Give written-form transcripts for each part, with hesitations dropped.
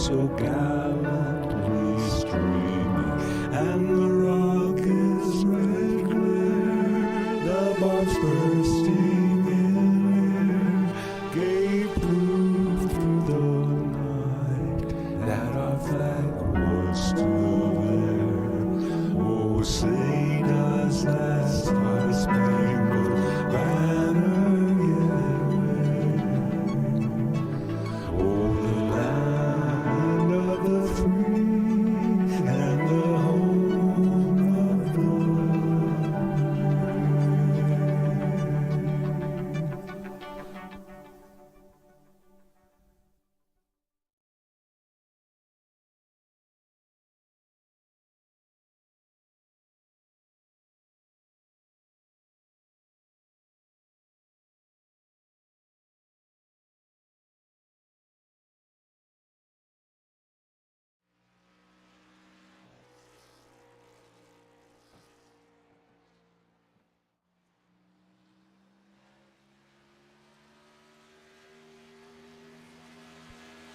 so gallantly streaming, and the rocket's red glare, the bombs bursting in air, gave proof through the night that our flag was still there. Oh, say does that star-spangled banner yet wave o'er the land of the free and the home of the brave?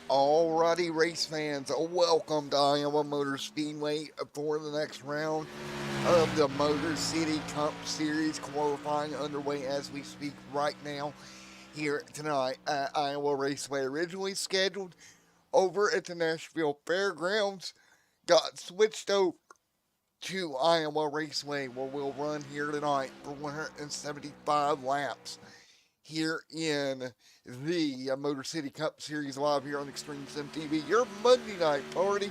Alrighty, race fans, welcome to Iowa Motor Speedway for the next round of the Motor City Cup Series qualifying underway as we speak right now here tonight at Iowa Raceway. Originally scheduled over at the Nashville Fairgrounds, got switched over to Iowa Raceway where we'll run here tonight for 175 laps here in the Motor City Cup Series live here on Extreme Sim TV. Your Monday night party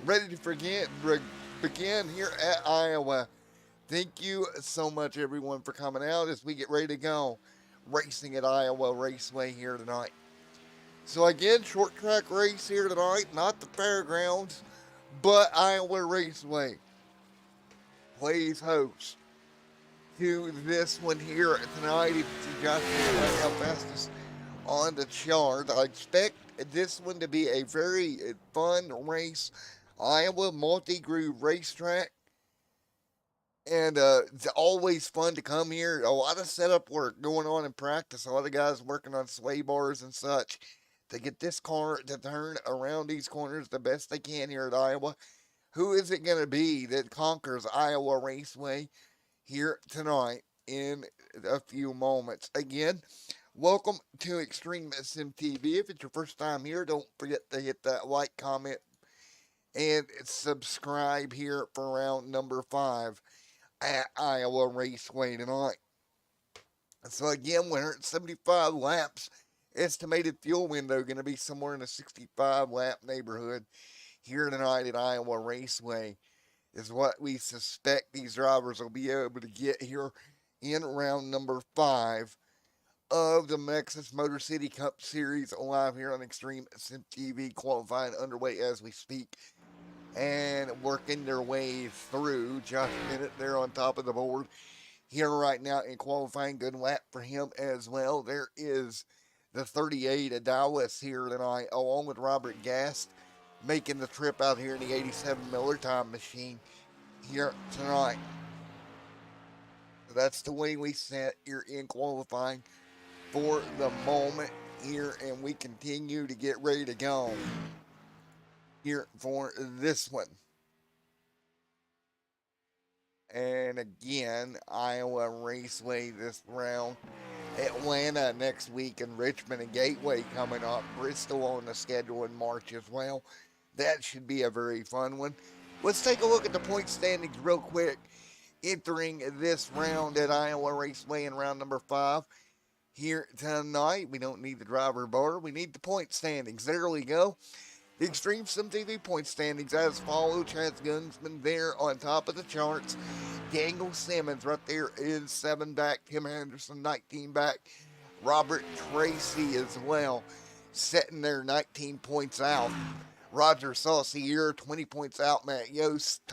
ready to begin here at Iowa. Thank you so much, everyone, for coming out as we get ready to go racing at Iowa Raceway here tonight. So again, short track race here tonight, not the fairgrounds, but Iowa Raceway plays host to this one here tonight. If you just find how fast it's on the chart, I expect this one to be a very fun race. Iowa multi-groove racetrack, and it's always fun to come here. A lot of setup work going on in practice. A lot of guys working on sway bars and such to get this car to turn around these corners the best they can here at Iowa. Who is it going to be that conquers Iowa Raceway here tonight in a few moments? Again, welcome to Extreme Sim TV. If it's your first time here, don't forget to hit that like, comment, and subscribe here for round number 5 at Iowa Raceway tonight. So again, 175 laps. Estimated fuel window going to be somewhere in the 65 lap neighborhood here tonight at Iowa Raceway is what we suspect these drivers will be able to get here in round number 5 of the Nexus Motor City Cup Series live here on Extreme Sim TV, qualifying underway as we speak and working their way through. Josh Bennett there on top of the board here right now in qualifying. Good lap for him as well. There is the 38 of Dallas here tonight, along with Robert Gast, making the trip out here in the 87 Miller Time machine here tonight. That's the way we set here in qualifying for the moment here, and we continue to get ready to go here for this one. And again, Iowa Raceway this round. Atlanta next week, and Richmond and Gateway coming up. Bristol on the schedule in March as well. That should be a very fun one. Let's take a look at the point standings real quick. Entering this round at Iowa Raceway in round number 5 here tonight. We don't need the driver bar. We need the point standings. There we go. The Extreme Sim TV point standings as follows. Chaz Gunsman there on top of the charts. Daniel Simmons right there is 7 back. Tim Anderson 19 back. Robert Tracy as well, sitting there 19 points out. Roger Saucier 20 points out. Matt Yost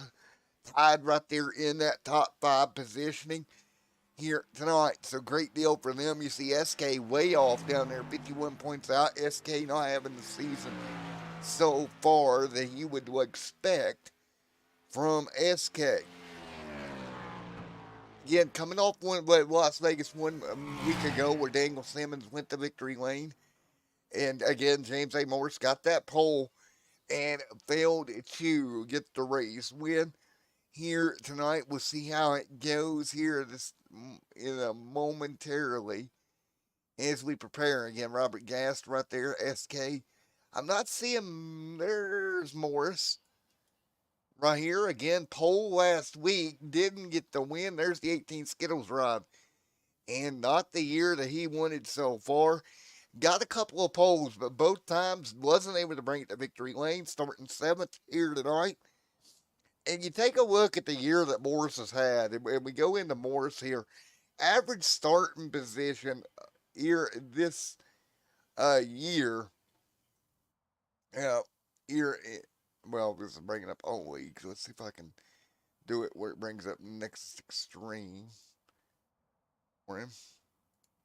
tied right there in that top 5 positioning here tonight. So great deal for them. You see SK way off down there, 51 points out. SK not having the season so far that you would expect from SK. Again, coming off Las Vegas 1 week ago where Daniel Simmons went to victory lane. And again, James A. Morris got that pole and failed to get the race win here tonight. We'll see how it goes here this in a momentarily as we prepare. Again, Robert Gast right there, SK. I'm not seeing, there's Morris right here. Again, pole last week, didn't get the win. There's the 18 Skittles ride. And not the year that he wanted so far. Got a couple of poles, but both times wasn't able to bring it to victory lane, starting seventh here tonight. And you take a look at the year that Morris has had, and we go into Morris here. Average starting position here this year, uh, here, well, this is bringing up all leagues. Let's see if I can do it where it brings up Nexus Extreme for him.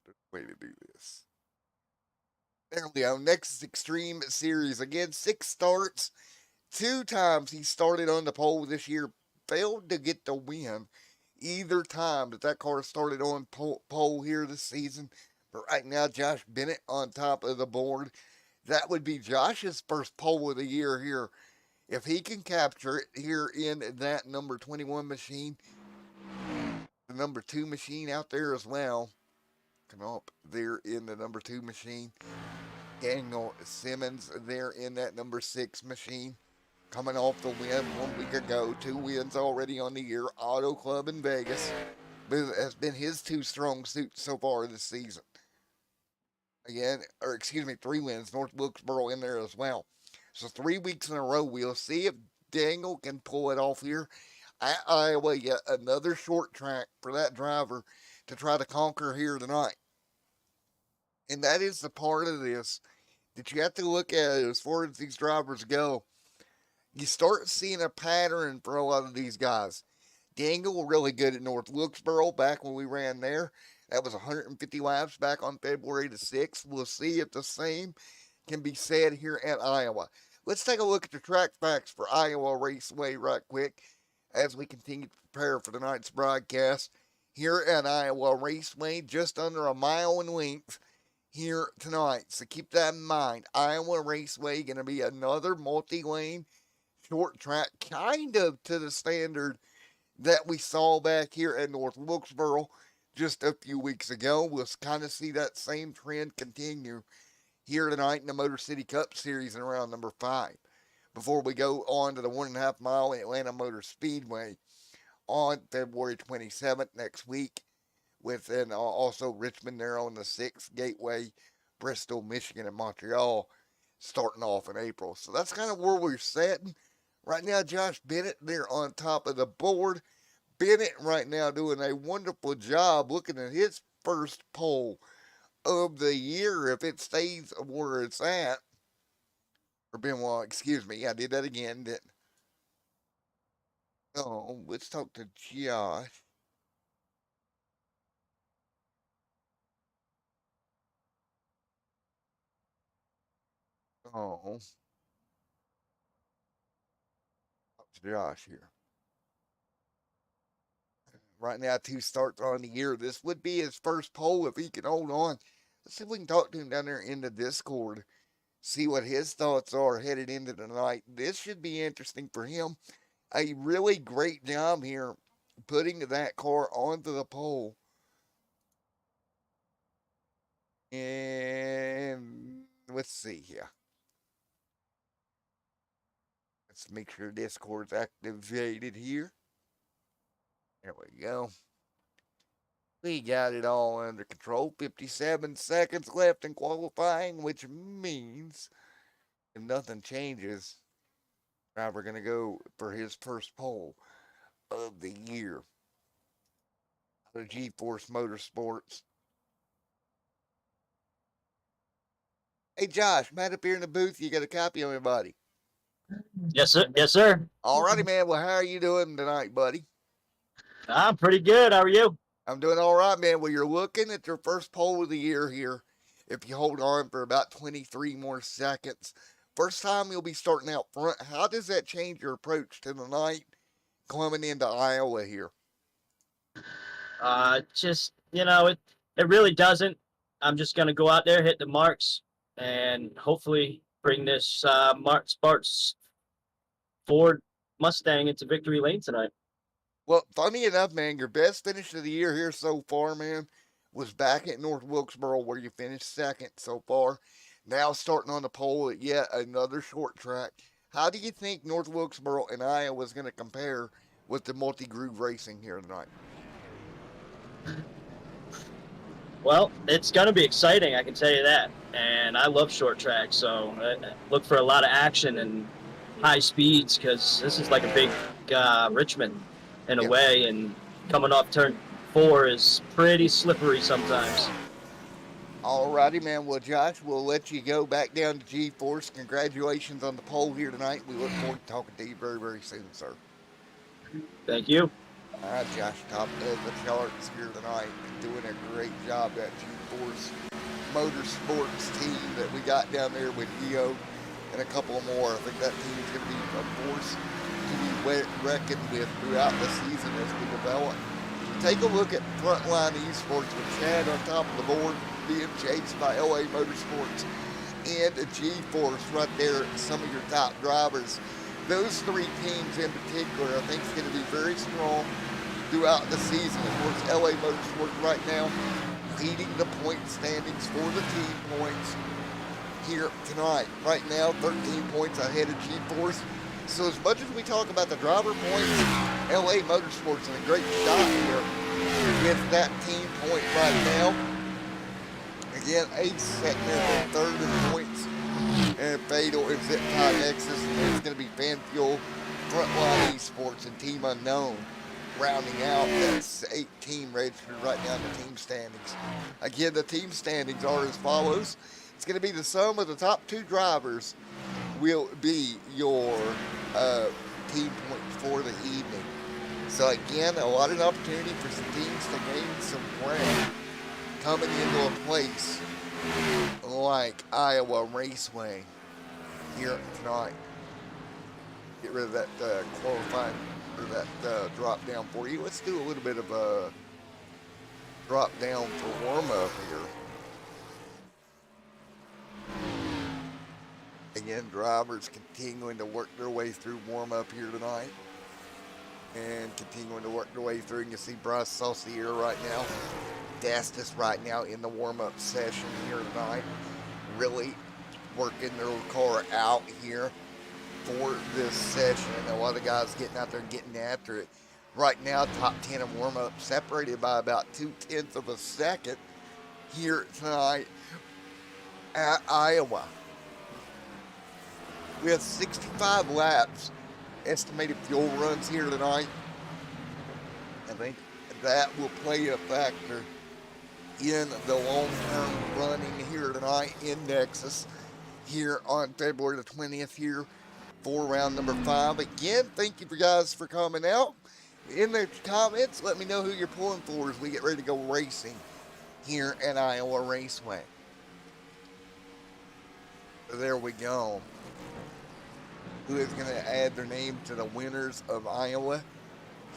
There's a way to do this. There we go. Nexus Extreme Series. Again, 6 starts. 2 times he started on the pole this year. Failed to get the win either time that car started on pole here this season. But right now, Josh Bennett on top of the board. That would be Josh's first pole of the year here. If he can capture it here in that number 21 machine, the number 2 machine out there as well. Come up there in the number 2 machine. Daniel Simmons there in that number 6 machine. Coming off the win 1 week ago. 2 wins already on the year. Auto Club in Vegas has been his 2 strong suits so far this season. Again, or excuse me, 3 wins. North Wilkesboro in there as well. So 3 weeks in a row. We'll see if Daniel can pull it off here at Iowa. Yet another short track for that driver to try to conquer here tonight. And that is the part of this that you have to look at as far as these drivers go. You start seeing a pattern for a lot of these guys. Daniel really good at North Wilkesboro back when we ran there. That was 150 laps back on February the 6th. We'll see if the same can be said here at Iowa. Let's take a look at the track facts for Iowa Raceway right quick as we continue to prepare for tonight's broadcast. Here at Iowa Raceway, just under a mile in length here tonight. So keep that in mind. Iowa Raceway going to be another multi-lane short track, kind of to the standard that we saw back here at North Wilkesboro just a few weeks ago. We'll kind of see that same trend continue here tonight in the Motor City Cup Series in round number 5. Before we go on to the 1.5 mile Atlanta Motor Speedway on February 27th next week, with also Richmond there on the 6th, Gateway, Bristol, Michigan, and Montreal starting off in April. So that's kind of where we're sitting. Right now, Josh Bennett there on top of the board. Bennett right now doing a wonderful job looking at his first pole of the year if it stays where it's at. Or Benoit, excuse me. I did that again. Didn't. Oh, let's talk to Josh. Oh, talk to Josh here. Right now, 2 starts on the year. This would be his first pole if he can hold on. Let's see if we can talk to him down there in the Discord. See what his thoughts are headed into the night. This should be interesting for him. A really great job here putting that car onto the pole. And let's see here. Let's make sure Discord's activated here. There we go. We got it all under control. 57 seconds left in qualifying, which means if nothing changes, driver going to go for his first pole of the year. Out of G-Force Motorsports. Hey, Josh, Matt up here in the booth. You got a copy of me, buddy? Yes, sir. Yes, sir. Alrighty, man. Well, how are you doing tonight, buddy? I'm pretty good. How are you? I'm doing all right, man. Well, you're looking at your first pole of the year here. If you hold on for about 23 more seconds. First time you'll be starting out front. How does that change your approach to the night coming into Iowa here? Just it really doesn't. I'm just gonna go out there, hit the marks, and hopefully bring this Sparks Ford Mustang into victory lane tonight. Well, funny enough, man, your best finish of the year here so far, man, was back at North Wilkesboro where you finished second so far. Now starting on the pole at yet another short track. How do you think North Wilkesboro and Iowa is going to compare with the multi-groove racing here tonight? Well, it's going to be exciting, I can tell you that. And I love short tracks, so look for a lot of action and high speeds because this is like a big Richmond in a Yeah. way, and coming off turn 4 is pretty slippery sometimes. Alrighty, man. Well, Josh, we'll let you go back down to G-Force. Congratulations on the pole here tonight. We look forward to talking to you very, very soon, sir. Thank you. All right, Josh, top of the charts here tonight. Doing a great job, that G-Force Motorsports team that we got down there with Dio and a couple more. I think that team is going to be a force to be reckoned with throughout the season as we develop. Take a look at Frontline Esports with Chad on top of the board, being chased by LA Motorsports and G-Force right there, some of your top drivers. Those three teams in particular, I think, is going to be very strong throughout the season. Of course, LA Motorsports right now leading the point standings for the team points here tonight. Right now, 13 points ahead of G-Force. So as much as we talk about the driver points, LA Motorsports in a great shot here with that team point right now. Again, Ace sitting there in third in points, and Fatal and Zip Tie Nexus, and it's going to be Fan Fuel, Frontline Esports, and Team Unknown rounding out that 8 team registered right now in the team standings. Again, the team standings are as follows. It's going to be the sum of the top 2 drivers will be your team points for the evening. So again, a lot of opportunity for some teams to gain some ground coming into a place like Iowa Raceway here tonight. Get rid of that qualifying, or that drop down for you. Let's do a little bit of a drop down for warm up here. Again, drivers continuing to work their way through warm up here tonight. And continuing to work their way through. And you see Bryce Saucier right now. Dastis right now in the warm-up session here tonight. Really working their car out here for this session. And a lot of guys getting out there and getting after it. Right now, top 10 in warm-up, separated by about 0.2 of a second here tonight at Iowa. We have 65 laps estimated fuel runs here tonight. I think that will play a factor in the long-term running here tonight in Nexus here on February the 20th here for round number 5. Again, thank you guys for coming out. In the comments, let me know who you're pulling for as we get ready to go racing here at Iowa Raceway. So there we go. Who is going to add their name to the winners of Iowa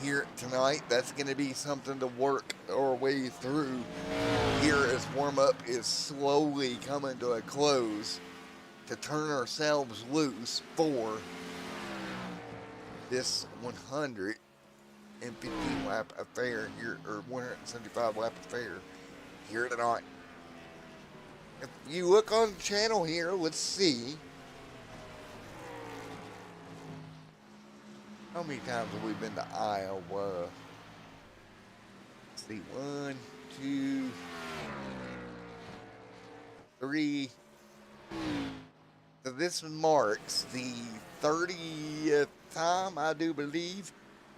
here tonight? That's going to be something to work our way through here as warm-up is slowly coming to a close to turn ourselves loose for this 150 lap affair here, or 175 lap affair here tonight. If you look on the channel here, let's see. How many times have we been to Iowa? Let's see, 1, 2, 3. So this marks the 30th time, I do believe.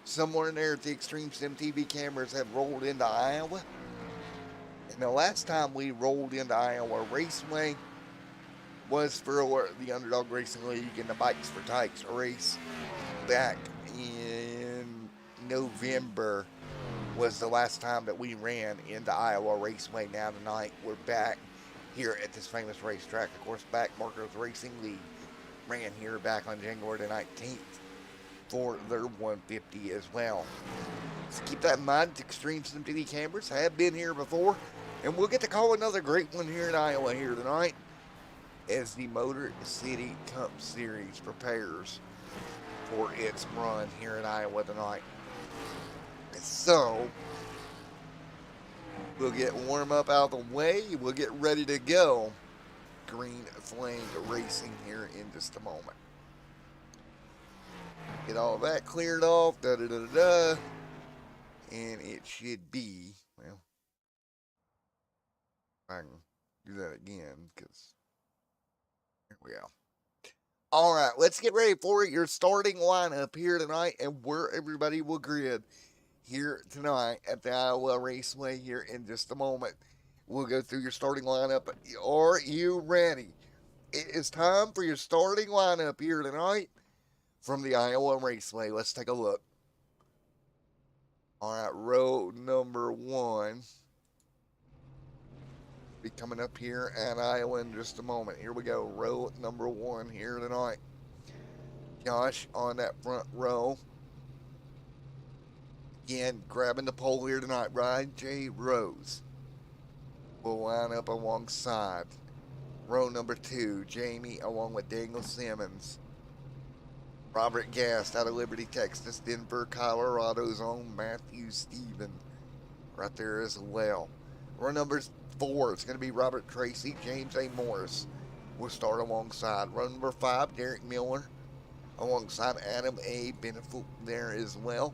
Somewhere in there, the Extreme Sim TV cameras have rolled into Iowa. And the last time we rolled into Iowa Raceway was for the Underdog Racing League and the Bikes for Tykes race back in November was the last time that we ran into Iowa Raceway. Now tonight we're back here at this famous racetrack. Of course, back Marcos Racing League ran here back on January the 19th for their 150 as well. So keep that in mind. Extreme Sim TV cameras have been here before, and we'll get to call another great one here in Iowa here tonight. as the Motor City Cup Series prepares for its run here in Iowa tonight. So, we'll get warm up out of the way. We'll get ready to go. Green Flag Racing here in just a moment. Get all that cleared off. Da da da da. And it should be, well, I can do that again because here we go. All right, let's get ready for your starting lineup here tonight and where everybody will grid here tonight at the Iowa Raceway here in just a moment. We'll go through your starting lineup. Are you ready? It is time for your starting lineup here tonight from the Iowa Raceway. Let's take a look. All right, row number 1. Be coming up here at Iowa in just a moment. Here we go. Row number 1 here tonight. Josh on that front row. Again, grabbing the pole here tonight. Ryan J. Rose will line up alongside. Row number 2, Jamie along with Daniel Simmons. Robert Gast out of Liberty, Texas. Denver, Colorado's own Matthew Stephen right there as well. Row number 4, it's going to be Robert Tracy. James A. Morris will start alongside. Row number 5, Derek Miller alongside Adam A. Benefoot there as well.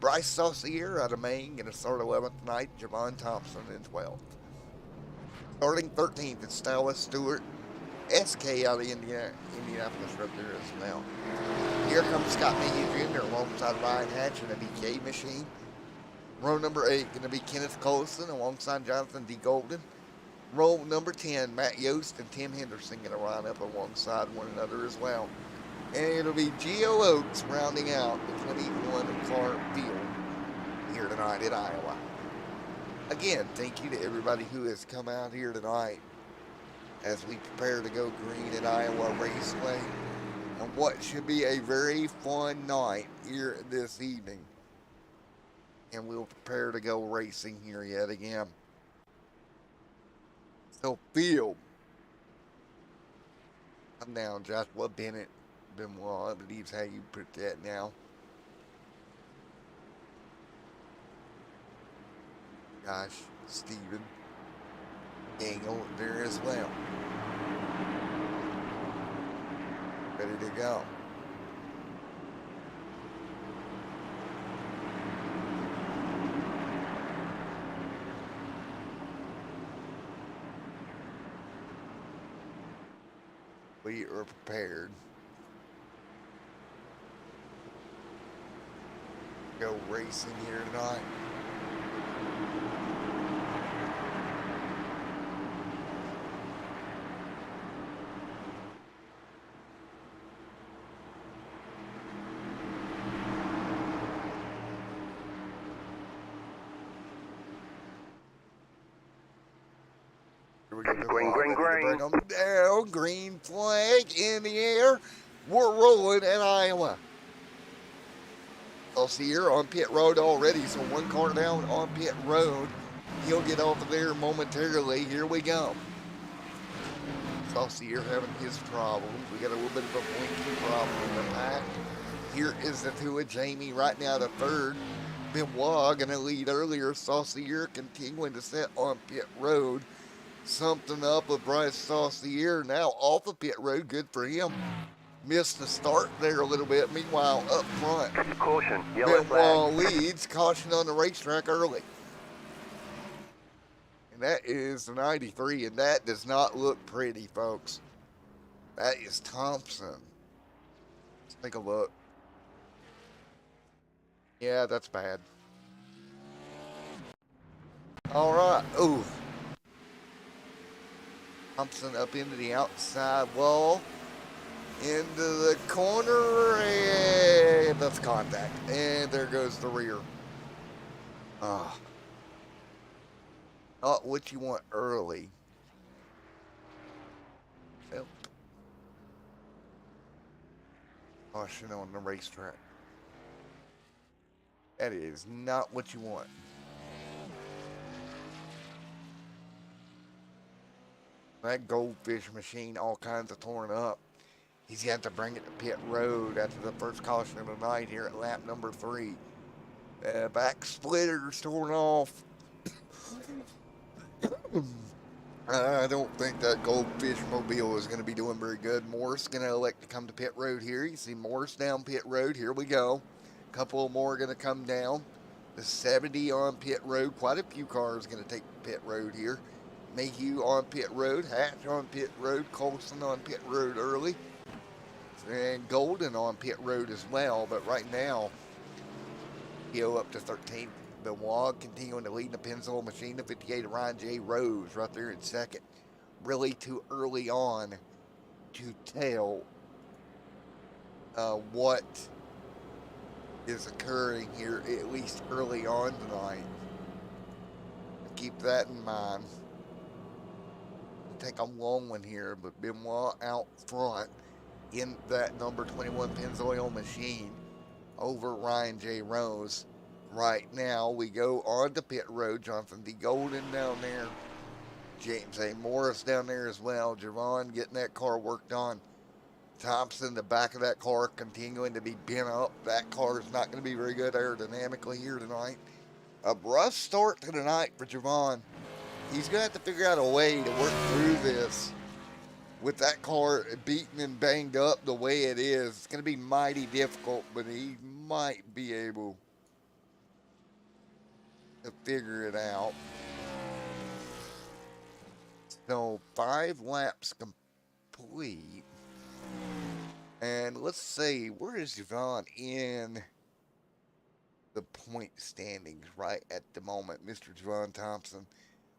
Bryce Saucier out of Maine going to start 11th tonight. Javon Thompson in 12th. Starting 13th, it's Stella Stewart. SK out of Indianapolis right there as well. Here comes Scott Mayhew Jr. alongside Ryan Hatch in a BK machine. Row number 8 going to be Kenneth Colson alongside Jonathan D. Golden. Row number 10, Matt Yost and Tim Henderson going to line up alongside one another as well. And it'll be Geo Oaks rounding out the 21-car field here tonight in Iowa. Again, thank you to everybody who has come out here tonight as we prepare to go green at Iowa Raceway on what should be a very fun night here this evening. And we'll prepare to go racing here yet again. So, field. I'm down Joshua Bennett. Benoit, I believe how you put that now. Gosh, Stephen. Daniel there as well. Ready to go. We are prepared. Go racing here tonight. Green. Down, green flag in the air. We're rolling in Iowa. Saucier on pit road already, so one car down on pit road. He'll get off of there momentarily. Here we go. Saucier having his problems. We got a little bit of a blinking problem in the pack. Here is the 2 of Jamie right now, the 3rd. Benoit going to lead earlier. Saucier continuing to set on pit road. Something up with Bryce Saucier now off of pit road. Good for him. Missed the start there a little bit. Meanwhile, up front, caution, yellow Benoit flag. leads. Caution on the racetrack early. And that is the 93, and that does not look pretty, folks. That is Thompson. Let's take a look. Yeah, that's bad. All right. Ooh. Thompson up into the outside wall. Into the corner, and that's contact. And there goes the rear. Not what you want early. Nope. Caution on the racetrack. That is not what you want. That goldfish machine all kinds of torn up. He's got to bring it to pit road after the first caution of the night here at lap number 3. Back splitter's torn off. I don't think that goldfish mobile is going to be doing very good. Morris going to elect to come to pit road here. You see Morris down pit road. Here we go. A couple more going to come down. The 70 on pit road. Quite a few cars going to take pit road here. Mayhew on pit road. Hatch on pit road. Colson on pit road early. And Golden on pit road as well. But right now, he'll up to 13th. Benoit continuing to lead the Pennzoil machine. The 58 Ryan J. Rose right there in second. Really too early on to tell what is occurring here, at least early on tonight. Keep that in mind. Take a long one here, but Benoit out front in that number 21 Pennzoil machine over Ryan J. Rose. Right now, we go on to pit road. Jonathan D. Golden down there. James A. Morris down there as well. Javon getting that car worked on. Thompson, the back of that car, continuing to be bent up. That car is not going to be very good aerodynamically here tonight. A rough start to the night for Javon. He's going to have to figure out a way to work through this. With that car beaten and banged up the way it is, it's going to be mighty difficult, but he might be able to figure it out. So 5 laps complete. And let's see, where is Javon in the point standings right at the moment? Mr. Javon Thompson,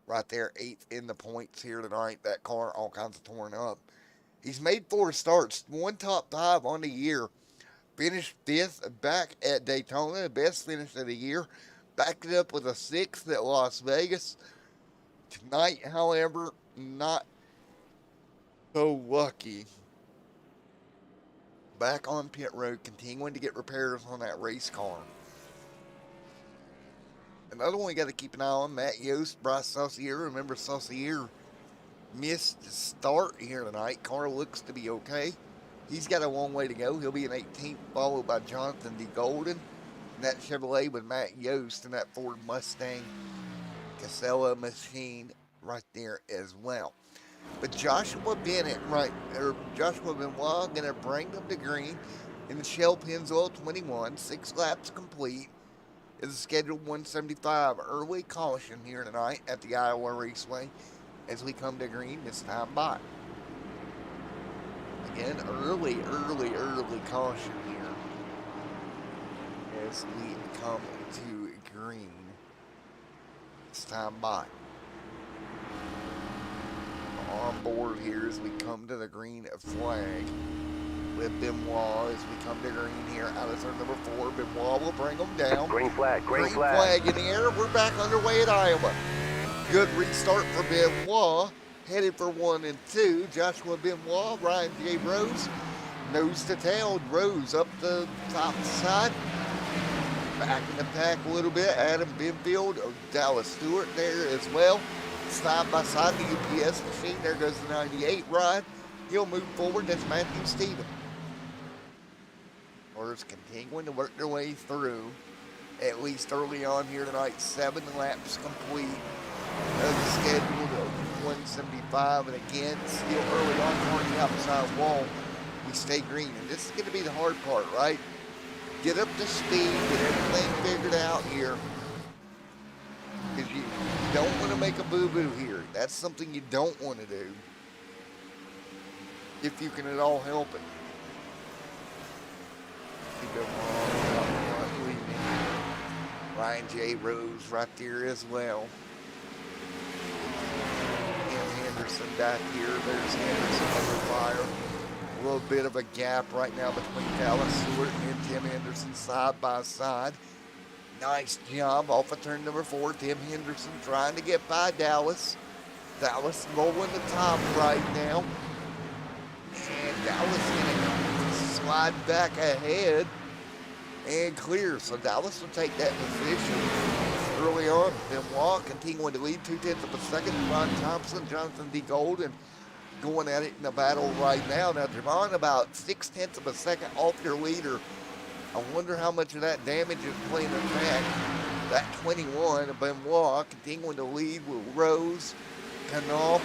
right there, 8th in the points here tonight. That car all kinds of torn up. He's made 4 starts, 1 top 5 on the year. Finished 5th back at Daytona, the best finish of the year. Backed it up with a 6th at Las Vegas. Tonight, however, not so lucky. Back on pit road, continuing to get repairs on that race car. Another one we got to keep an eye on, Matt Yost, Bryce Saucier. Remember, Saucier missed the start here tonight. Car looks to be okay. He's got a long way to go. He'll be in 18th, followed by Jonathan D. Golden. And that Chevrolet with Matt Yost and that Ford Mustang Casella machine right there as well. But Joshua Bennett, Joshua Benoit, going to bring them to green in the Shell Pennzoil 21. 6 laps complete. Is a scheduled 175 early caution here tonight at the Iowa Raceway as we come to green this time by. Again, early caution here as we come to green this time by. On board here as we come to the green flag with Benoit as we come to green here out of turn number 4. Benoit will bring them down. Green flag in the air. We're back underway at Iowa. Good restart for Benoit. Headed for 1 and 2. Joshua Benoit, Ryan J. Rose. Nose to tail. Rose up the top side. Back in the pack a little bit. Adam Benfield, Dallas Stewart there as well. Side by side, the UPS machine. There goes the 98 ride. He'll move forward. That's Matthew Stevens. Cars continuing to work their way through, at least early on here tonight. 7 laps complete. Scheduled 175, and again, still early on, on the outside wall. We stay green, and this is going to be the hard part, right? Get up to speed, get everything figured out here. Because you don't want to make a boo-boo here. That's something you don't want to do. If you can at all help it. Ryan J. Rose right there as well. Tim Henderson back here. There's Henderson under fire. A little bit of a gap right now between Dallas Stewart and Tim Henderson side by side. Nice job off of turn number 4. Tim Henderson trying to get by Dallas. Dallas rolling the top right now. And Dallas going to slide back ahead and clear. So Dallas will take that position early on. Benoit continuing to lead 2/10 of a second. Ron Thompson, Jonathan D. Golden going at it in the battle right now. Now, Javon about 0.6 of a second off your leader. I wonder how much of that damage is playing a fact. That 21 of Benoit continuing to lead with Rose, Knopf,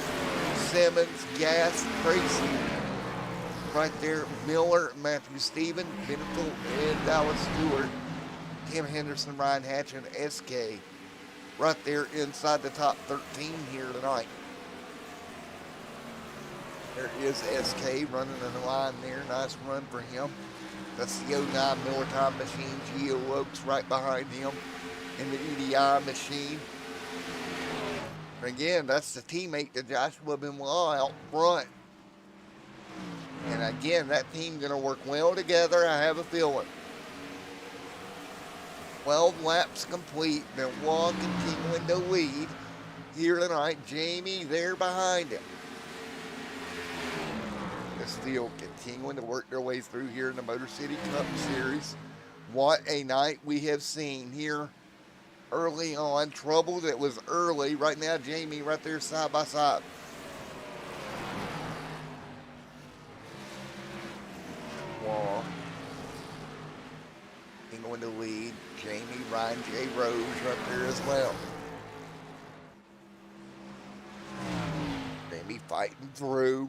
Simmons, Gass, Tracy. Right there, Miller, Matthew Stevens, Benefield, and Dallas Stewart. Tim Henderson, Ryan Hatch, and SK. Right there inside the top 13 here tonight. There is SK running in the line there. Nice run for him. That's the 09 Miller Time Machine. Geo Oaks right behind him in the EDI machine. Again, that's the teammate to Joshua Benoit out front. And again, that team's going to work well together, I have a feeling. 12 laps complete. Benoit continuing to lead here tonight. Jamie there behind him. This field continuing to work their way through here in the Motor City Cup Series. What a night we have seen here early on. Trouble that was early. Right now, Jamie right there side by side. Wall. Going to lead. Jamie, Ryan J. Rose right there as well. Jamie fighting through.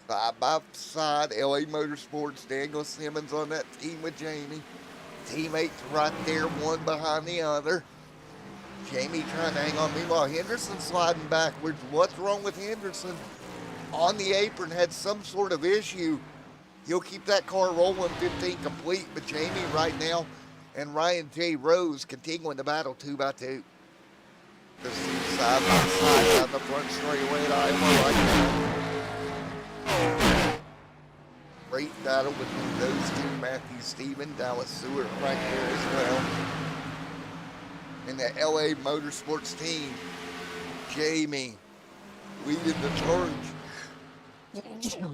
Side by side, LA Motorsports, Daniel Simmons on that team with Jamie. Teammates right there, one behind the other. Jamie trying to hang on. Meanwhile, Henderson sliding backwards. What's wrong with Henderson? On the apron, had some sort of issue. He'll keep that car rolling 15 complete, but Jamie right now and Ryan J. Rose continuing the battle 2 by 2. This is side by side down the front straightaway at Iowa right now. Great battle between those two. Matthew Stevens, Dallas Stewart right there as well. And the LA Motorsports team, Jamie leading the charge.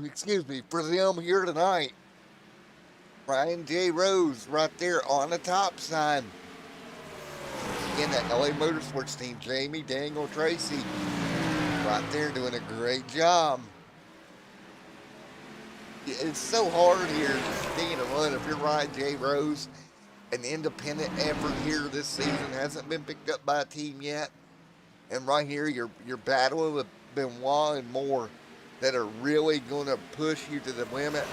Excuse me, for them here tonight. Ryan J. Rose right there on the top side. Again, that LA Motorsports team, Jamie, Daniel, Tracy, right there doing a great job. It's so hard here to continue to run if you're Ryan J. Rose. An independent effort here this season hasn't been picked up by a team yet. And right here, you're battling with Benoit and Moore that are really going to push you to the limit.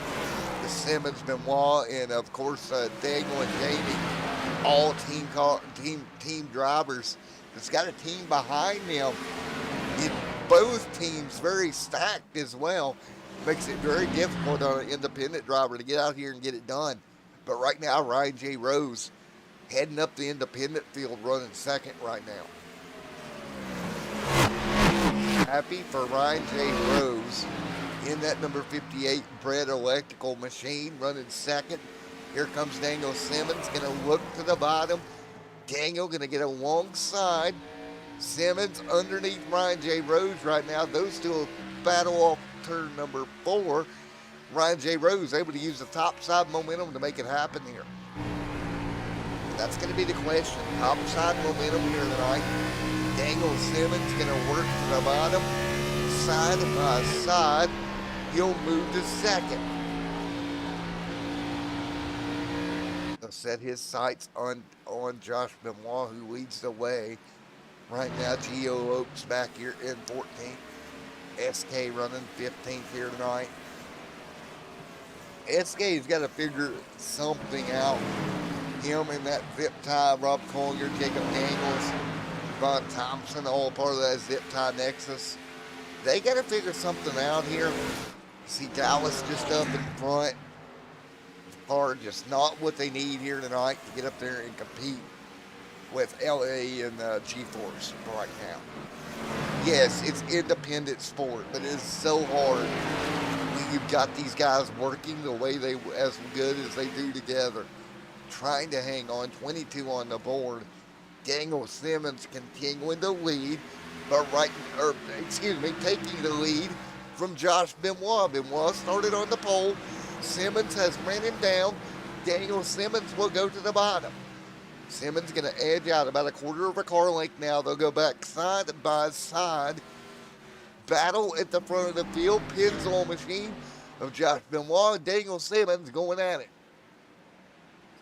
The Simmons, Benoit, and of course Daniel and Jamie, all team drivers. It's got a team behind them. Both teams very stacked as well. Makes it very difficult on an independent driver to get out here and get it done. But right now, Ryan J. Rose heading up the independent field, running second right now. Happy for Ryan J. Rose in that number 58 Bread Electrical machine, running second. Here comes Daniel Simmons, going to look to the bottom. Daniel going to get alongside. Simmons underneath Ryan J. Rose right now. Those two will battle off turn number 4. Ryan J. Rose able to use the top side momentum to make it happen here. That's going to be the question. Top side momentum here tonight. Daniel Simmons going to work to the bottom, side by side. He'll move to second. He'll set his sights on Josh Benoit, who leads the way. Right now, Geo Oaks back here in 14th. SK running 15th here tonight. SK's got to figure something out. Him and that zip tie, Rob Collier, Jacob Daniels, Ron Thompson, all part of that zip tie Nexus. They got to figure something out here. See Dallas just up in front. Car just not what they need here tonight to get up there and compete with LA and G-Force right now. Yes, it's independent sport, but it is so hard when you've got these guys working the way they, as good as they do together, trying to hang on. 22 on the board. Daniel Simmons continuing to lead, but taking the lead from Josh Benoit. Benoit started on the pole. Simmons has ran him down. Daniel Simmons will go to the bottom. Simmons going to edge out about a quarter of a car length now. They'll go back side by side. battle at the front of the field. Pennzoil machine of Josh Benoit and Daniel Simmons going at it.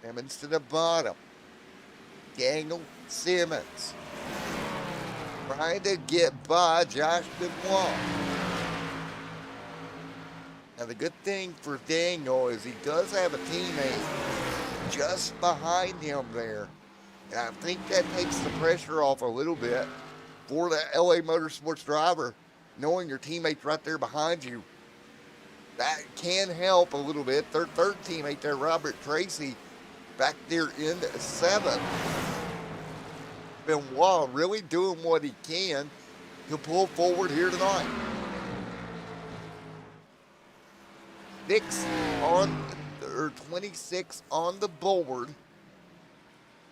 Simmons to the bottom. Daniel Simmons trying to get by Josh Benoit. Now the good thing for Daniel is he does have a teammate just behind him there. And I think that takes the pressure off a little bit for the LA Motorsports driver, knowing your teammate's right there behind you. That can help a little bit. Their third teammate there, Robert Tracy, back there in 7th. Benoit really doing what he can to pull forward here tonight. 26 on the board.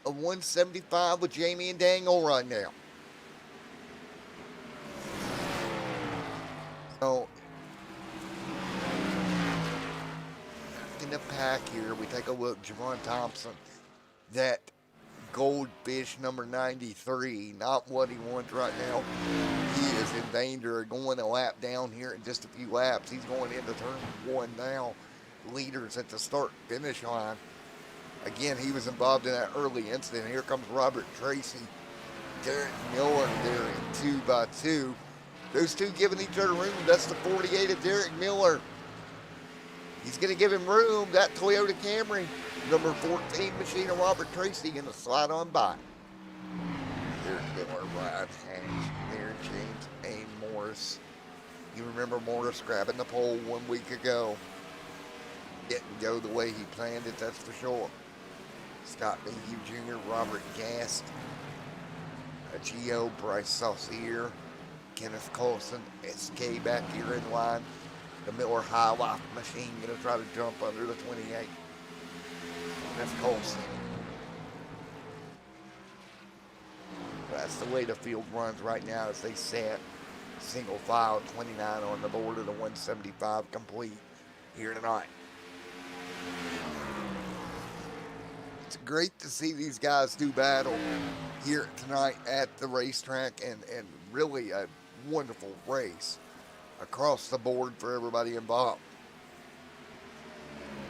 A 175 with Jamie and Daniel right now. So in the pack here, we take a look. Javon Thompson, that Goldfish number 93, not what he wants right now. He is in danger of going a lap down here in just a few laps. He's going into turn 1 now. Leaders at the start finish line. Again, he was involved in that early incident. Here comes Robert Tracy, Derek Miller there in 2x2. Those two giving each other room. That's the 48 of Derek Miller. He's going to give him room. That Toyota Camry, number 14 machine of Robert Tracy, going to slide on by. Derek Miller right hand there, James A. Morris. You remember Morris grabbing the pole 1 week ago. Didn't go the way he planned it, that's for sure. Scott Mayhew Jr., Robert Gast, Gio, Bryce Saucier, Kenneth Colson, SK back here in line. The Miller High Life machine going to try to jump under the 28. That's Colson. That's the way the field runs right now as they set single file 29 on the board of the 175 complete here tonight. It's great to see these guys do battle here tonight at the racetrack, and really a wonderful race across the board for everybody involved.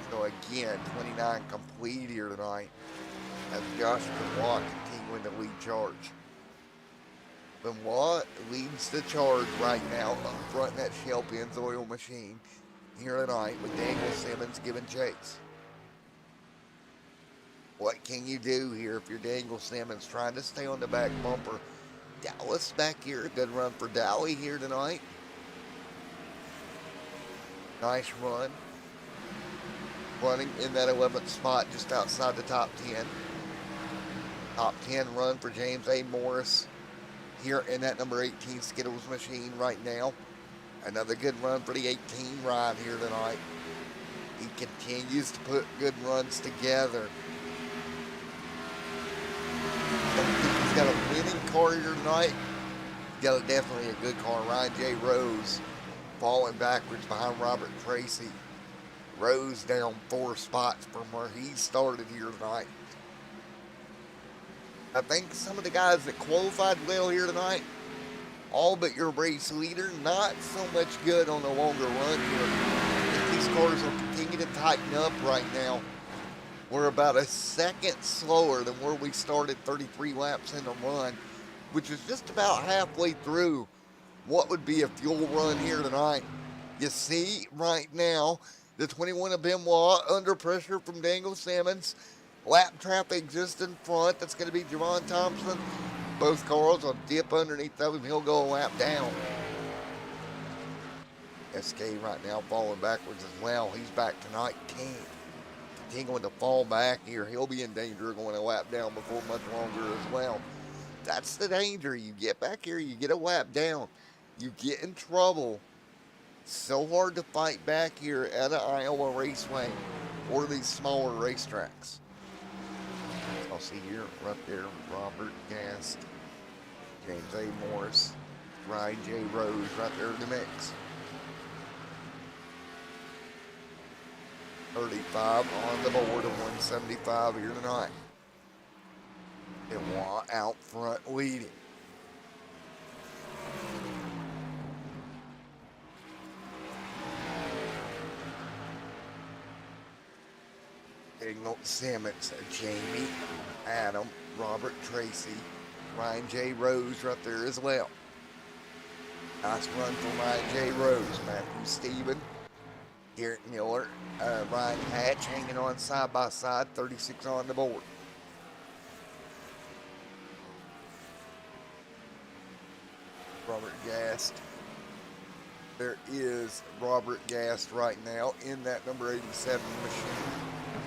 So again, 29 complete here tonight as Josh Benoit continuing to lead charge. Benoit leads the charge right now up front in that Shell Pennzoil machine here tonight with Daniel Simmons giving chase. What can you do here if you're Daniel Simmons trying to stay on the back bumper? Dallas back here, a good run for Dowie here tonight. Nice run. Running in that 11th spot just outside the top 10. Top 10 run for James A. Morris here in that number 18 Skittles machine right now. Another good run for the 18 ride here tonight. He continues to put good runs together. He's got a winning car here tonight. He's got definitely a good car. Ryan J. Rose falling backwards behind Robert Tracy. Rose down 4 spots from where he started here tonight. I think some of the guys that qualified well here tonight, all but your race leader, not so much good on the longer run here. These cars will continue to tighten up right now. We're about a second slower than where we started 33 laps in the run, which is just about halfway through what would be a fuel run here tonight. You see right now, the 21 of Benoit under pressure from Daniel Simmons. Lap traffic just in front. That's going to be Javon Thompson. Both cars will dip underneath of him. He'll go a lap down. SK right now falling backwards as well. He's back tonight 10. Continuing to fall back here. He'll be in danger of going a lap down before much longer as well. That's the danger. You get back here, you get a lap down, you get in trouble. So hard to fight back here at an Iowa Raceway or these smaller racetracks. I'll see here right there, Robert Gast, James A. Morris, Ryan J. Rose right there in the mix. 35 on the board of 175 here tonight. Benoit out front leading. Daniel Simmons, Jamie, Adam, Robert Tracy, Ryan J. Rose right there as well. Nice run from Ryan J. Rose. Matthew Stephen, Garrett Miller, Ryan Hatch hanging on side by side, 36 on the board. Robert Gast. There is Robert Gast right now in that number 87 machine.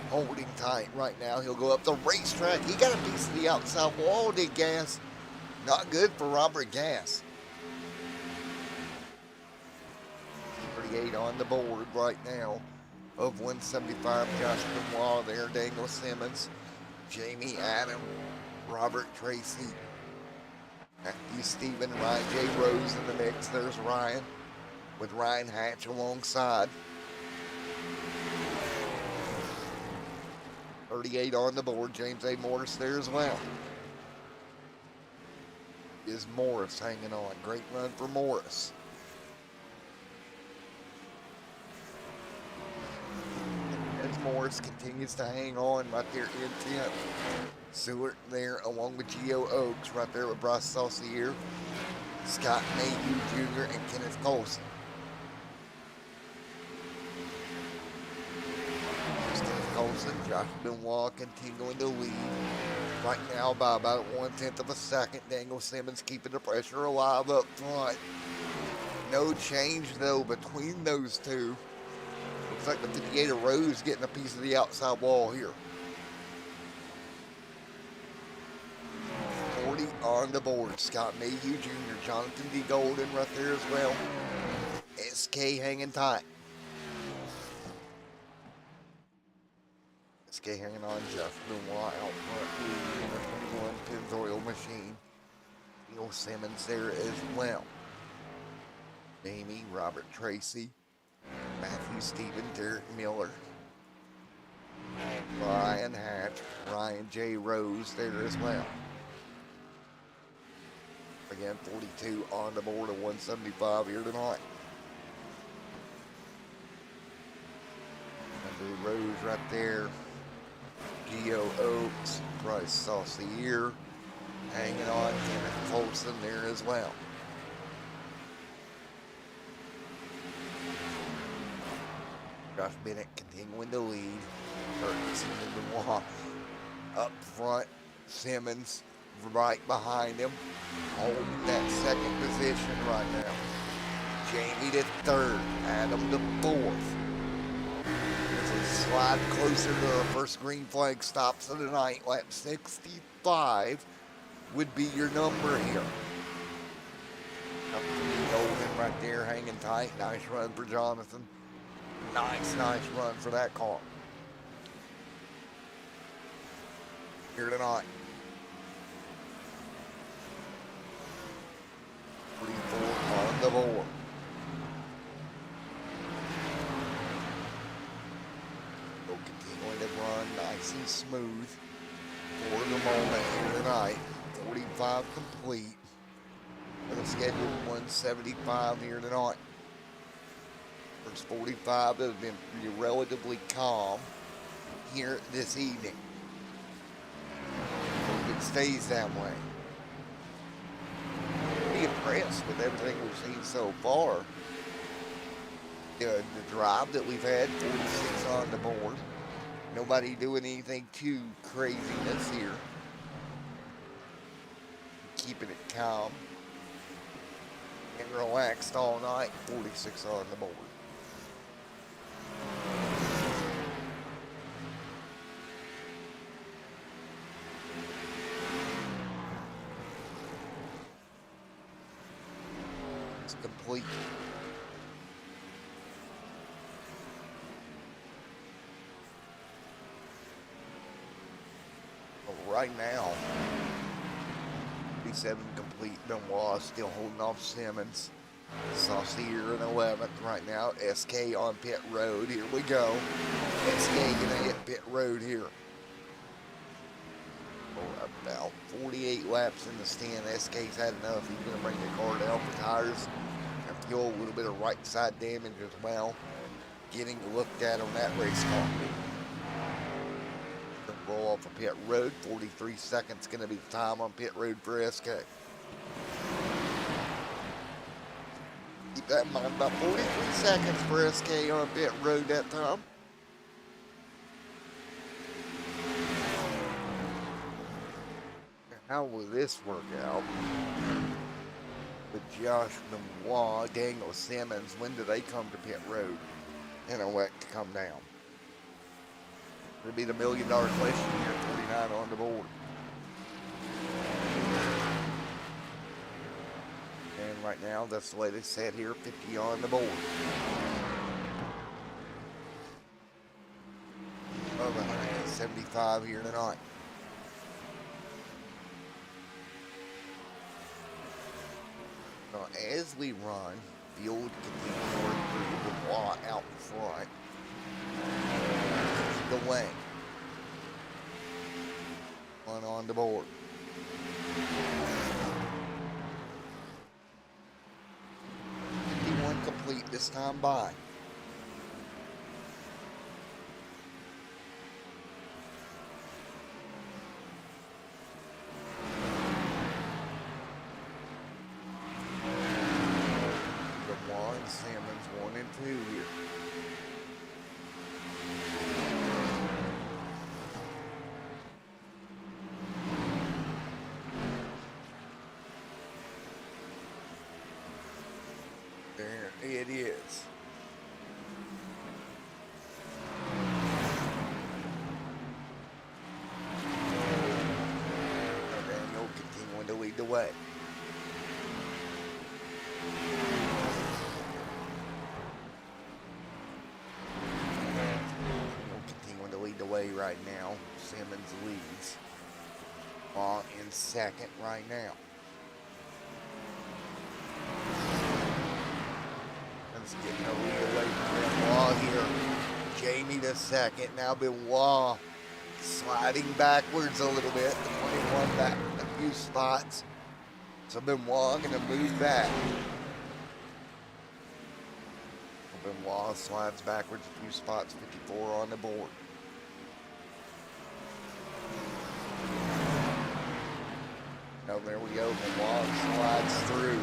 Holding tight right now. He'll go up the racetrack. He got a piece of the outside wall, did Gas. Not good for Robert Gas. 38 on the board right now of 175. Josh Benoit there. Daniel Simmons, Jamie Adam, Robert Tracy, Matthew Stephen, Ryan J. Rose in the mix. There's Ryan with Ryan Hatch alongside. 38 on the board. James A. Morris there as well. Is Morris hanging on. Great run for Morris. As Morris continues to hang on right there in 10th. Seward there along with Geo Oaks right there with Bryce Saucier, Scott Mayhew Jr. and Kenneth Colson. Kenneth Colson, Josh Benoit continuing to lead right now by about 1/10 of a second. Daniel Simmons keeping the pressure alive up front. No change though between those two. Looks like the 58 of Rose getting a piece of the outside wall here. 40 on the board. Scott Mayhew Jr., Jonathan D. Golden right there as well. SK hanging tight. SK hanging on. Jeff Benoit out front. Number 21 Pennzoil machine. Neil Simmons there as well. Amy, Robert Tracy, Matthew Stephen, Derek Miller, Ryan Hatch, Ryan J. Rose there as well. Again, 42 on the board of 175 here tonight. Andrew Rose right there. Geo Oaks, Bryce Saucier, hanging on. Kenneth Colson there as well. Josh Bennett continuing to lead. Ferguson and Benoit up front. Simmons right behind him, holding that second position right now. Jamie to third, Adam to fourth. As we slide closer to our first green flag stops of the night, lap 65 would be your number here. Up to Golden right there, hanging tight. Nice run for Jonathan. Nice run for that car. Here tonight. 44 on the board. We'll continuing to run nice and smooth for the moment here tonight. 45 complete. For the scheduled 175 here tonight. First 45 that have been relatively calm here this evening. Hope it stays that way. Pretty impressed with everything we've seen so far. The drive that we've had, 46 on the board. Nobody doing anything too craziness here. Keeping it calm and relaxed all night, 46 on the board. It's complete. But right now, 37 complete. Benoit still holding off Simmons. Saucier in 11th right now. SK on pit road. Here we go. SK gonna hit pit road here. Oh, about 48 laps in the stand. SK's had enough. He's gonna bring the car down for tires and fuel. A little bit of right side damage as well. Getting looked at on that race car. roll off of pit road. 43 seconds going to be the time on pit road for SK. Keep that in mind, about 43 seconds for SK on pit road that time. How will this work out? With Josh Benoit, Daniel Simmons, when do they come to pit road and elect to come down? It'll be the $1 million question here, 49 on the board. And right now, that's the way they set here, 50 on the board. Of 175 here tonight. Now, as we run, field continues through the wall out in front. The wing. One on the board. One complete this time by. Simmons 1 and 2 here. There it is. Daniel continuing to lead the way. Right now, Simmons leads in second right now. Let's get a lead away from Benoit here. Jamie to second. Now Benoit sliding backwards a little bit. The 21 back a few spots. So Benoit going to move back. Benoit slides backwards a few spots. 54 on the board. Oh, there we go. Benoit slides through.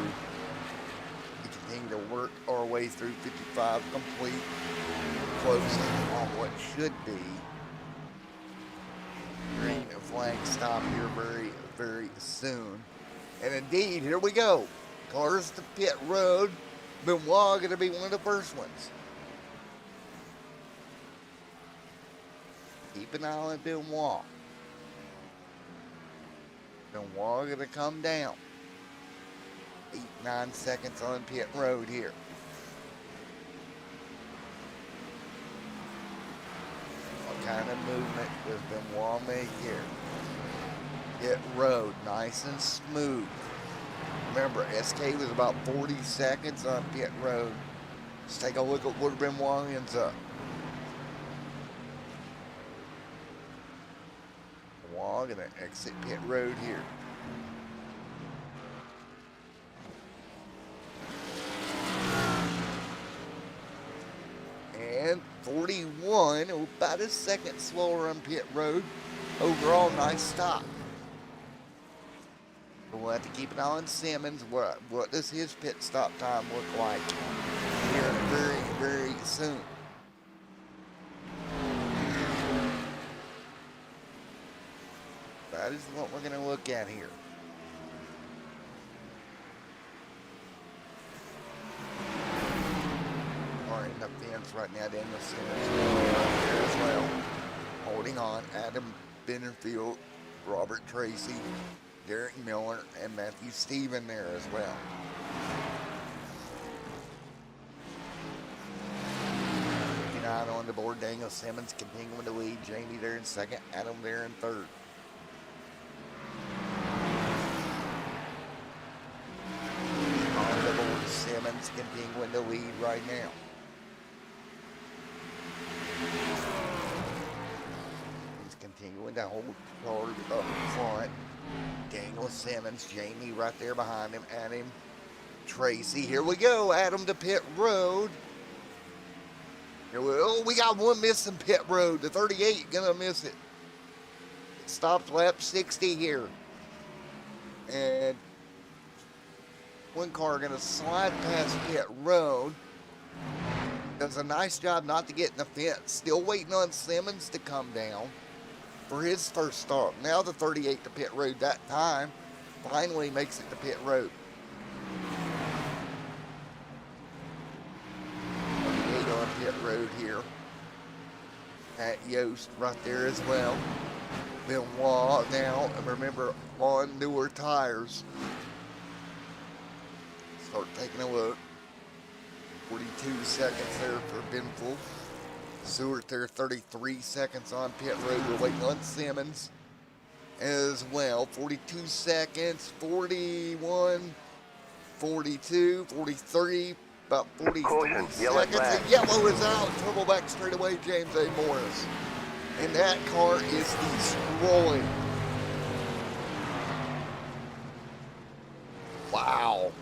We continue to work our way through 55 complete. Closing on what should be green flag stop here very, very soon. And indeed, here we go. Cars to pit road. Benoit going to be one of the first ones. Keep an eye on Benoit. Benoit going to come down. 8-9 seconds on pit road here. What kind of movement does Benoit make here? Pit road, nice and smooth. Remember, SK was about 40 seconds on pit road. Let's take a look at where Benoit ends up. Going to exit pit road here. And 41, about a second slower on pit road. Overall, nice stop. We'll have to keep an eye on Simmons. What does his pit stop time look like here very, very soon? That is what we're going to look at here. Or in the fence right now, Daniel Simmons here as well. Holding on, Adam Bennerfield, Robert Tracy, Derek Miller, and Matthew Steven there as well. On the board, Daniel Simmons continuing to lead. Jamie there in second, Adam there in third. On the board, Simmons continuing to lead right now. He's continuing to hold hard up front. Daniel Simmons, Jamie right there behind him, Adam Tracy. Here we go, Adam to pit road. We got one missing pit road. The 38 gonna miss it. stopped lap 60 here. And one car going to slide past pit road. Does a nice job not to get in the fence. Still waiting on Simmons to come down for his first stop. Now the 38 to pit road that time. Finally makes it to pit road. 38 on pit road here. At Yost right there as well. Benoit now, and remember, on newer tires. Start taking a look. 42 seconds there for Benful. Seward there, 33 seconds on pit road. We're waiting on Simmons as well. 42 seconds, 41, 42, 43, about 43 seconds. And yellow is out. Trouble back straight away, James A. Morris. And that car is destroyed. Wow.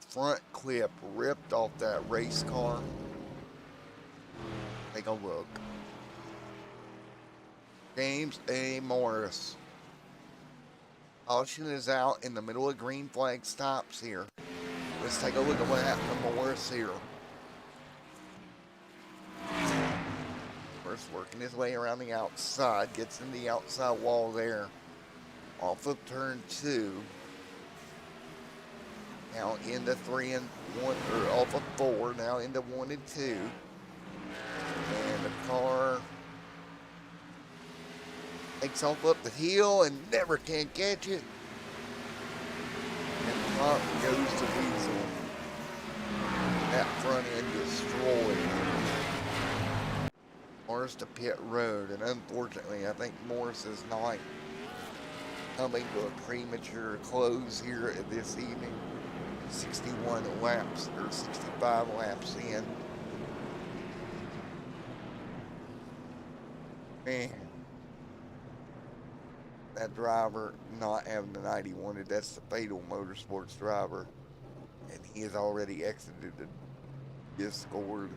Front clip ripped off that race car. Take a look. James A. Morris. Caution is out in the middle of green flag stops here. Let's take a look at what happened to Morris here. Morris working his way around the outside, gets in the outside wall there. Off of turn 2. Now into 3 and 1, or off of 4, now into 1 and 2. And the car takes off up the hill and never can catch it. And the top goes to Diesel. That front end destroyed. Morris to pit road, and unfortunately, I think Morris is not coming to a premature close here this evening. 61 laps, or 65 laps in. Man, that driver not having the night he wanted, that's the fatal motorsports driver. And he has already exited the Discord,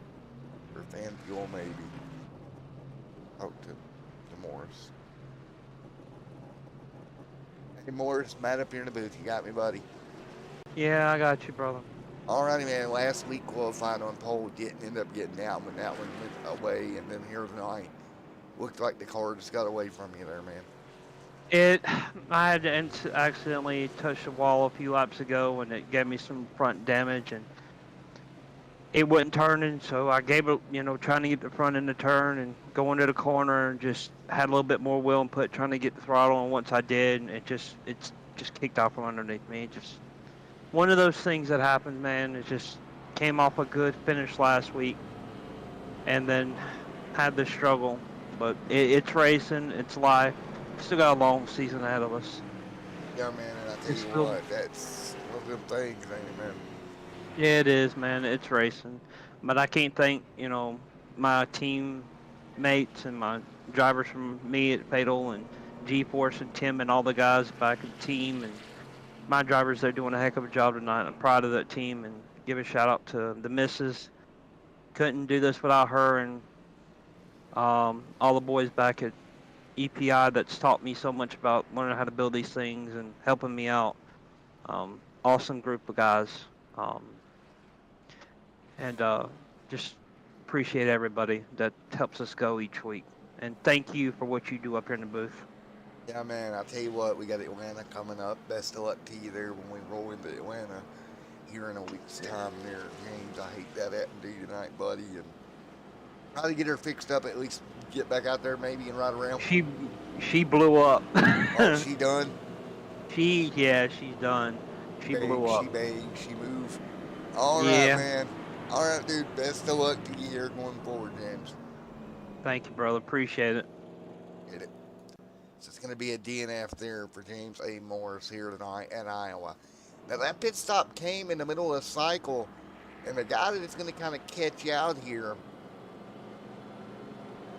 or fan fuel maybe. Talk to Morris. Hey Morris, Matt up here in the booth, you got me, buddy? Yeah, I got you, brother. Alrighty, man. Last week qualified on pole, ended up getting out when that one went away, and then here tonight, looked like the car just got away from you there, man. I had to accidentally touch the wall a few laps ago, and it gave me some front damage, and it wasn't turning, so I gave it, trying to get the front end to turn and go into the corner, and just had a little bit more wheel input, trying to get the throttle, and once I did, it's just kicked off from underneath me. Just one of those things that happened, man. It just came off a good finish last week, and then had the struggle. But it's racing, it's life. Still got a long season ahead of us. Yeah, man, and I tell you what, that's one of them things, ain't it, man? Yeah, it is, man. It's racing. But I can't thank, my teammates and my drivers from me at Fatal and G-Force and Tim and all the guys back at the team, and my drivers, they're doing a heck of a job tonight. I'm proud of that team, and give a shout out to the missus. Couldn't do this without her, and all the boys back at EPI that's taught me so much about learning how to build these things and helping me out. Awesome group of guys. And just appreciate everybody that helps us go each week. And thank you for what you do up here in the booth. Yeah, man, I tell you what, we got Atlanta coming up. Best of luck to you there when we roll into Atlanta here in a week's time there, James. I hate that happened to you tonight, buddy. And try to get her fixed up, at least get back out there maybe and ride around. She blew up. Oh, she done? She's done. She blew up. She banged, she moved. All right, man. All right, dude, best of luck to you here going forward, James. Thank you, brother. Appreciate it. Get it. So it's going to be a DNF there for James A. Morris here tonight at Iowa. Now, that pit stop came in the middle of the cycle, and the guy that's going to kind of catch you out here,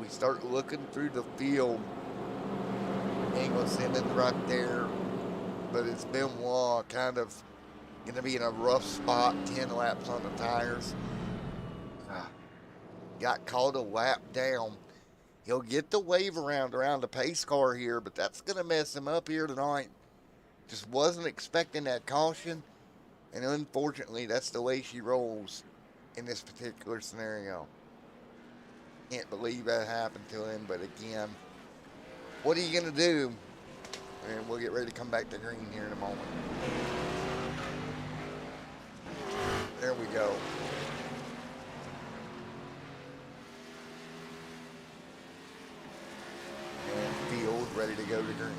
we start looking through the field. Engel Simmons right there, but it's Benoit kind of going to be in a rough spot, 10 laps on the tires. got caught a lap down. He'll get the wave around the pace car here, but that's going to mess him up here tonight. Just wasn't expecting that caution, and unfortunately, that's the way she rolls in this particular scenario. Can't believe that happened to him, but again, what are you going to do? And we'll get ready to come back to green here in a moment. There we go. And field ready to go to green.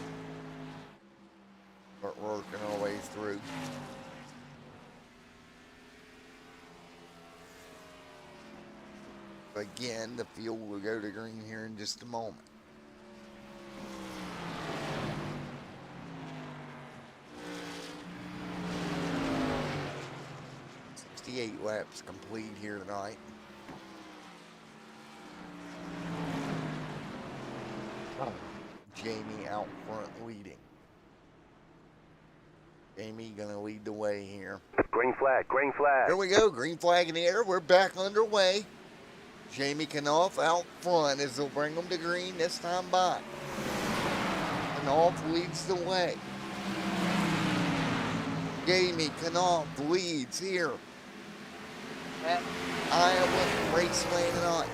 Start working our way through. Again, the field will go to green here in just a moment. Eight laps complete here tonight. Jamie out front leading. Jamie gonna lead the way here. Green flag, green flag. Here we go, green flag in the air. We're back underway. Jamie Knopf out front as they'll bring them to green this time by. Knopf leads the way. Jamie Knopf leads here at Iowa Raceway tonight.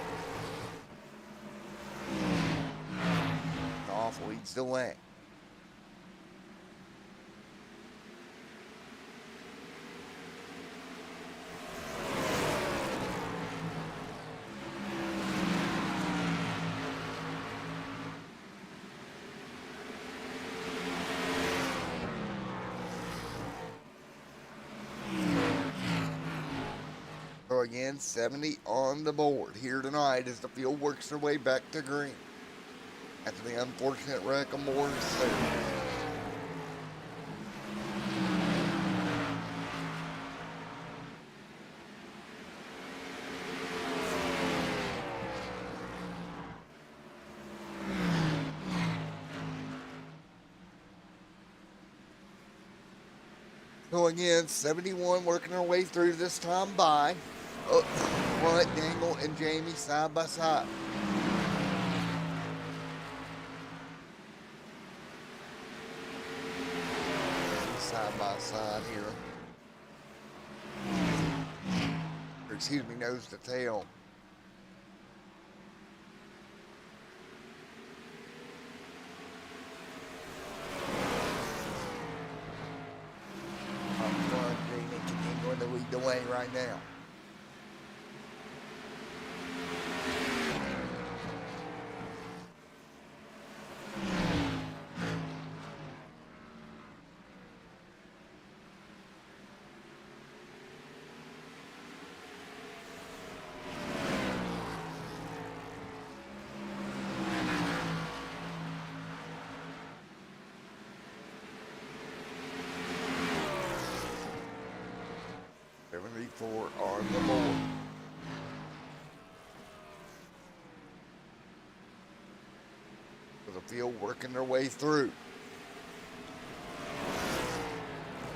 Knopf leads the way. So again, 70 on the board here tonight as the field works their way back to green after the unfortunate wreck of Moore's there. So again, 71 working their way through this time by. Up front, Dangle and Jamie side by side. Side by side here. Or excuse me, nose to tail. Up front, Jamie continuing to lead the way right now. On the board. So the field working their way through.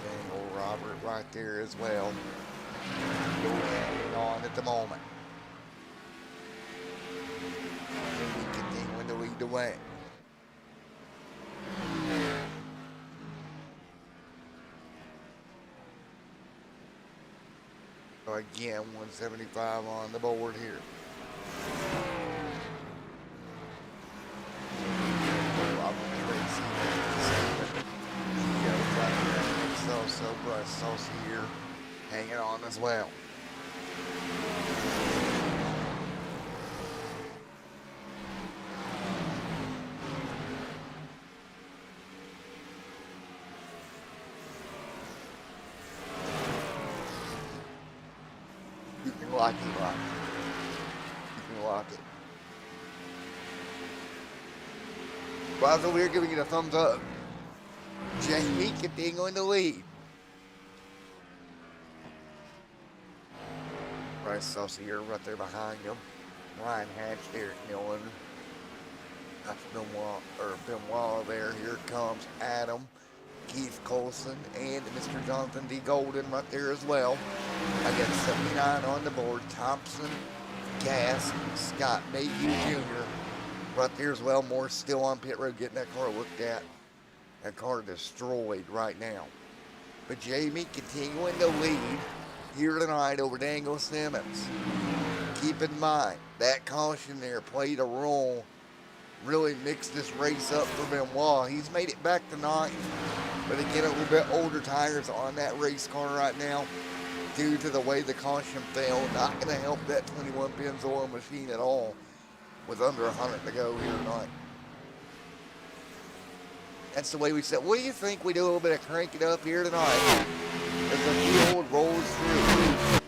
Daniel Robert right there as well. Going on at the moment. And we continuing to lead the way. So again, 175 on the board here. So Bryce Sauce here hanging on as well. You can lock it. You can lock it. Bryce over here giving it a thumbs up. Jamie continuing to lead. Bryce Saucier right there behind him. Ryan Hatch, Eric Millen. That's Benoit there. Here comes Adam, Keith Colson, and Mr. Jonathan D. Golden right there as well. I got 79 on the board. Thompson, gas. Scott Mayhew Jr. right there as well. Moore's still on pit road getting that car looked at. That car destroyed right now. But Jamie continuing to lead here tonight over Daniel Simmons. Keep in mind, that caution there played a role, really mixed this race up for Benoit. He's made it back to ninth, but again, a little bit older tires on that race car right now due to the way the caution fell. Not going to help that 21 Pennzoil machine at all with under 100 to go here tonight. That's the way we said. What do you think we do a little bit of crank it up here tonight as the field rolls through?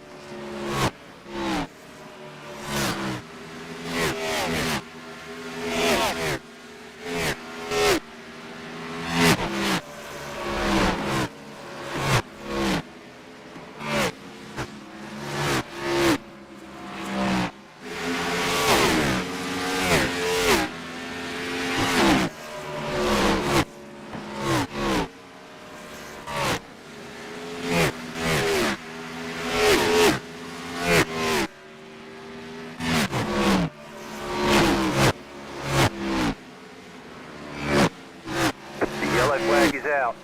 Yellow flag is out.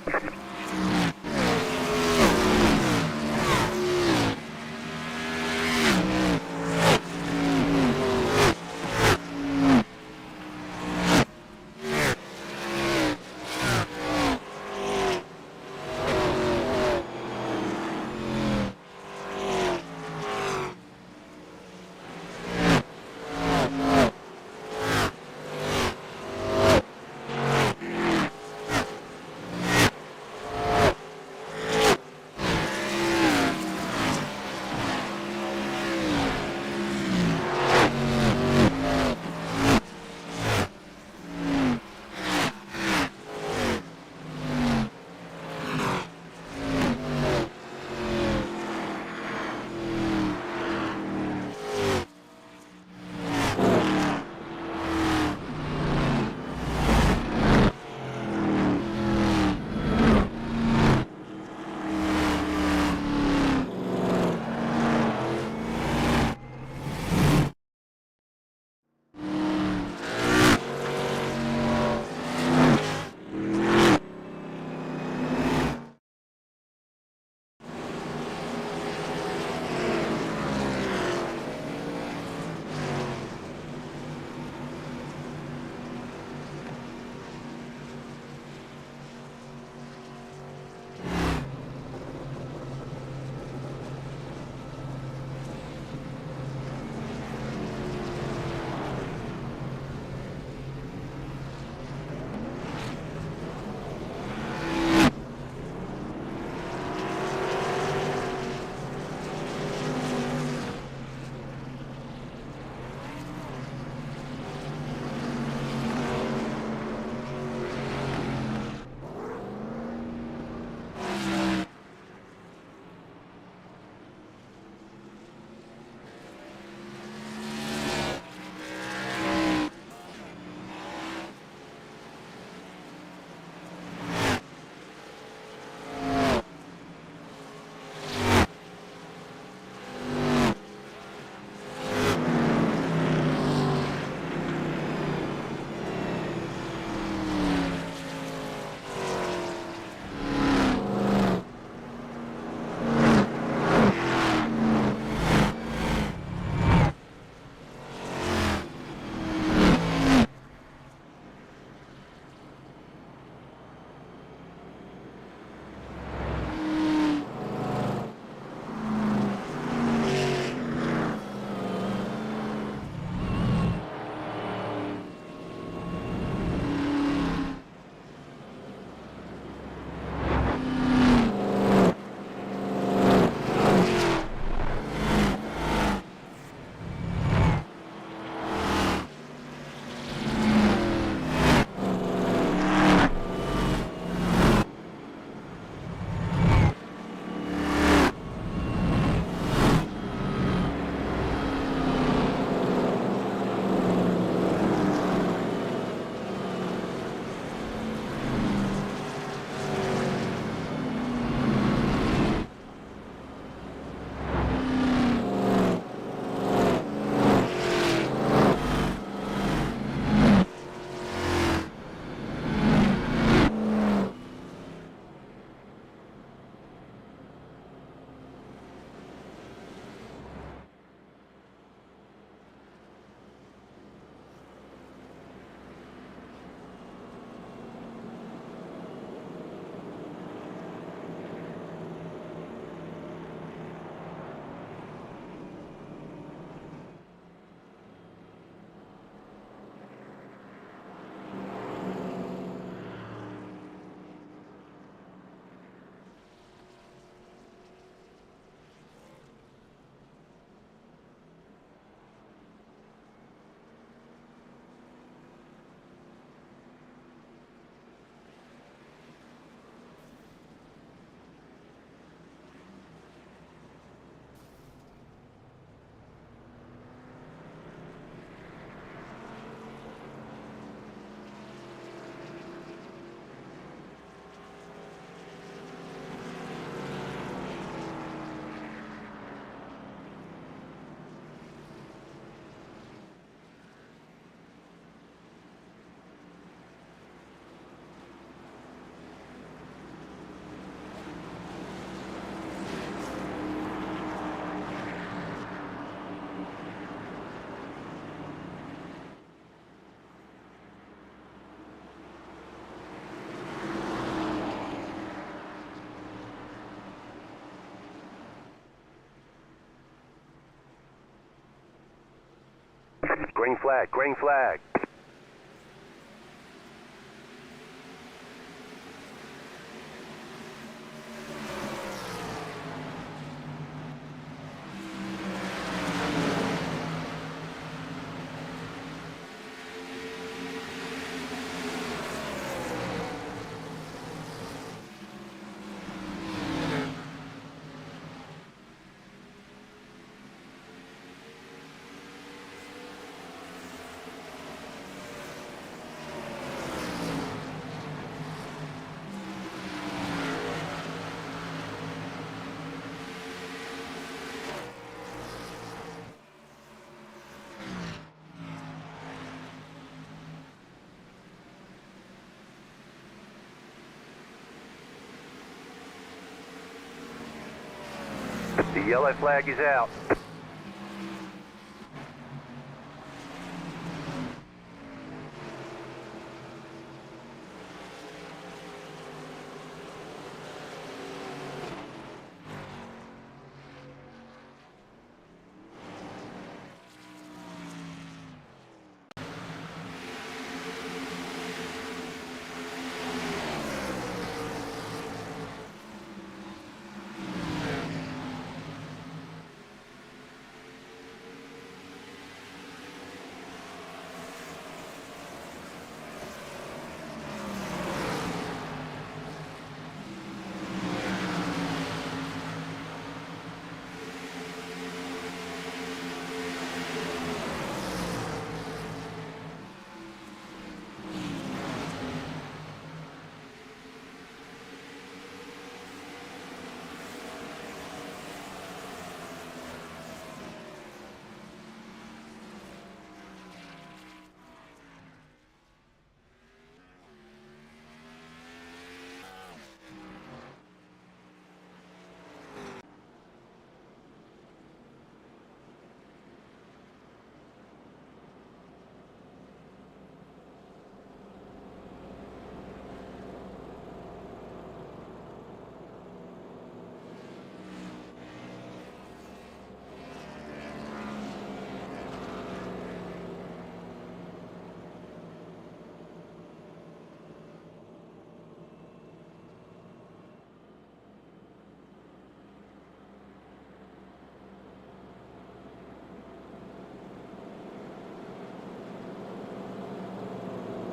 Green flag, green flag. The yellow flag is out.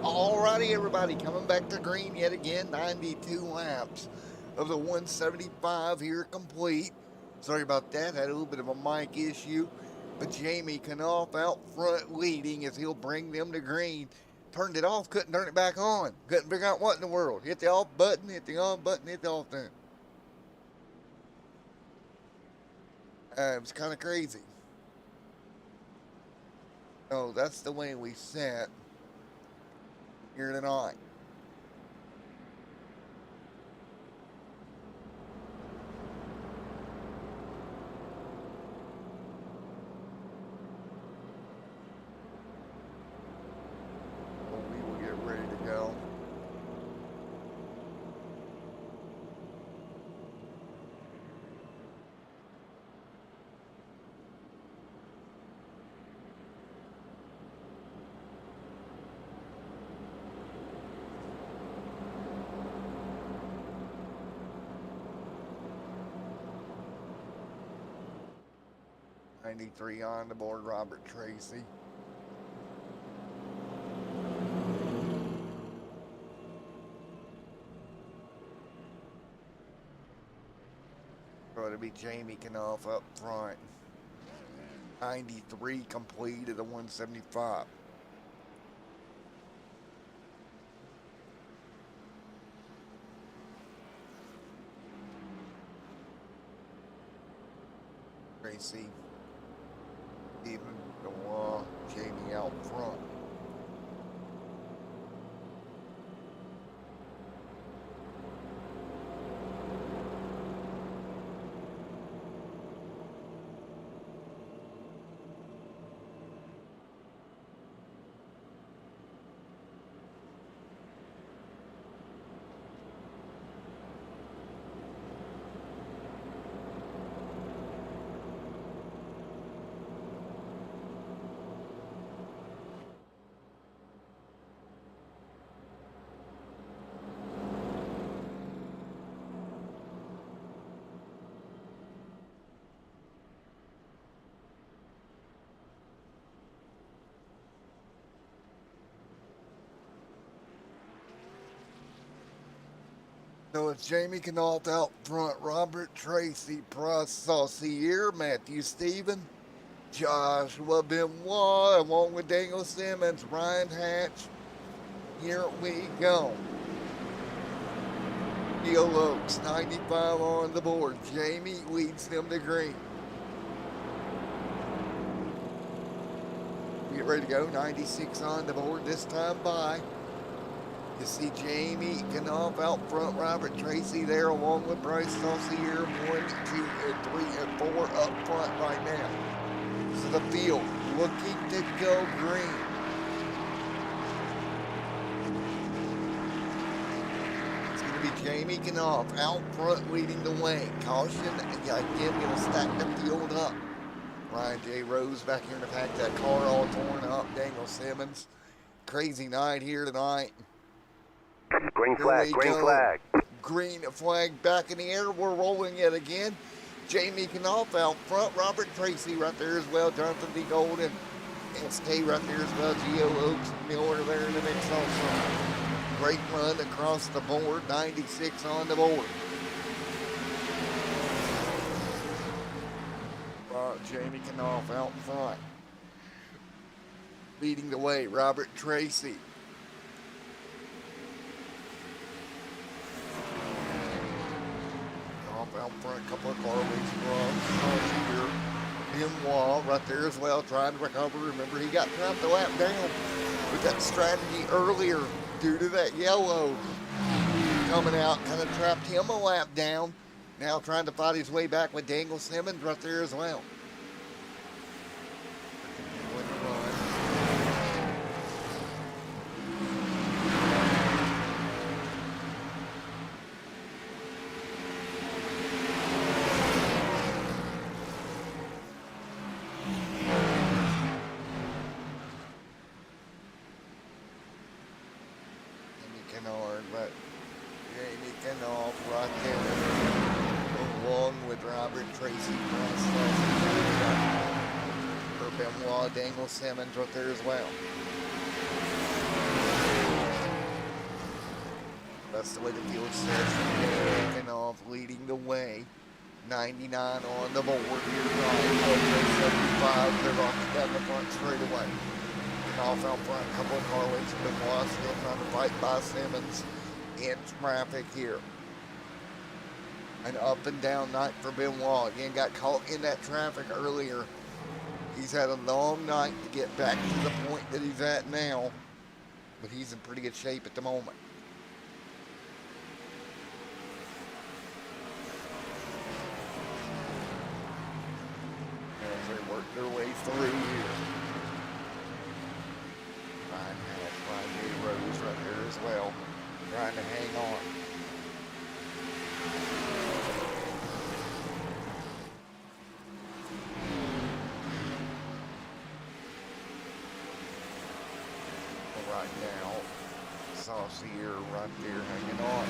Alrighty, everybody, coming back to green yet again. 92 laps of the 175 here complete. Sorry about that, had a little bit of a mic issue. But Jamie Knopf out front leading as he'll bring them to green. Turned it off, couldn't turn it back on. Couldn't figure out what in the world. Hit the off button, hit the on button, hit the off button. It was kind of crazy. So that's the way we sat here tonight. We will get ready to go. '93 on the board, Robert Tracy. So it'll be Jamie Knopf up front. 93 complete at the 175. Tracy, Stephen, Noah, Jamie out front. So it's Jamie Knault out front, Robert Tracy, Price Saucier, Matthew Stephen, Joshua Benoit, along with Daniel Simmons, Ryan Hatch. Here we go. Neil Oaks, 95 on the board. Jamie leads them to green. Get ready to go. 96 on the board this time by. You see Jamie Knault out front, Robert Tracy there along with Bryce Saucier, 1, 2, and 3, and 4 up front right now. So the field looking to go green. It's going to be Jamie Knault out front leading the way. Caution, again, going to stack the field up. Ryan J. Rose back here in the pack, that car all torn up. Daniel Simmons. Crazy night here tonight. Green Here flag, we green go. flag. Green flag back in the air. We're rolling it again. Jamie Knault out front. Robert Tracy right there as well. Jonathan D. Golden. SK right there as well. Geo Oaks Miller there in the mix also. Great run across the board. 96 on the board. Jamie Knault out front. Leading the way, Robert Tracy. Out front, a couple of car leads from here. Benoit right there as well, trying to recover. Remember, he got trapped the lap down with that strategy earlier due to that yellow coming out, kind of trapped him a lap down. Now trying to fight his way back with Daniel Simmons right there as well. Jamie Knault right there, along with Robert Tracy, Benoit, Daniel Simmons right there as well. That's the way the field says. Jamie Knault leading the way. 99 on the board here tonight. 75, they're rocking down the front straightaway. Knault out front, a couple of car waits. Benoit still trying to fight by Simmons. In traffic here. An up and down night for Benoit. Again, got caught in that traffic earlier. He's had a long night to get back to the point that he's at now, but he's in pretty good shape at the moment. As they work their way through here. Ryan Hatch, Ryan J. Rose right there as well. Trying to hang on. Right now, Saucier right there hanging on.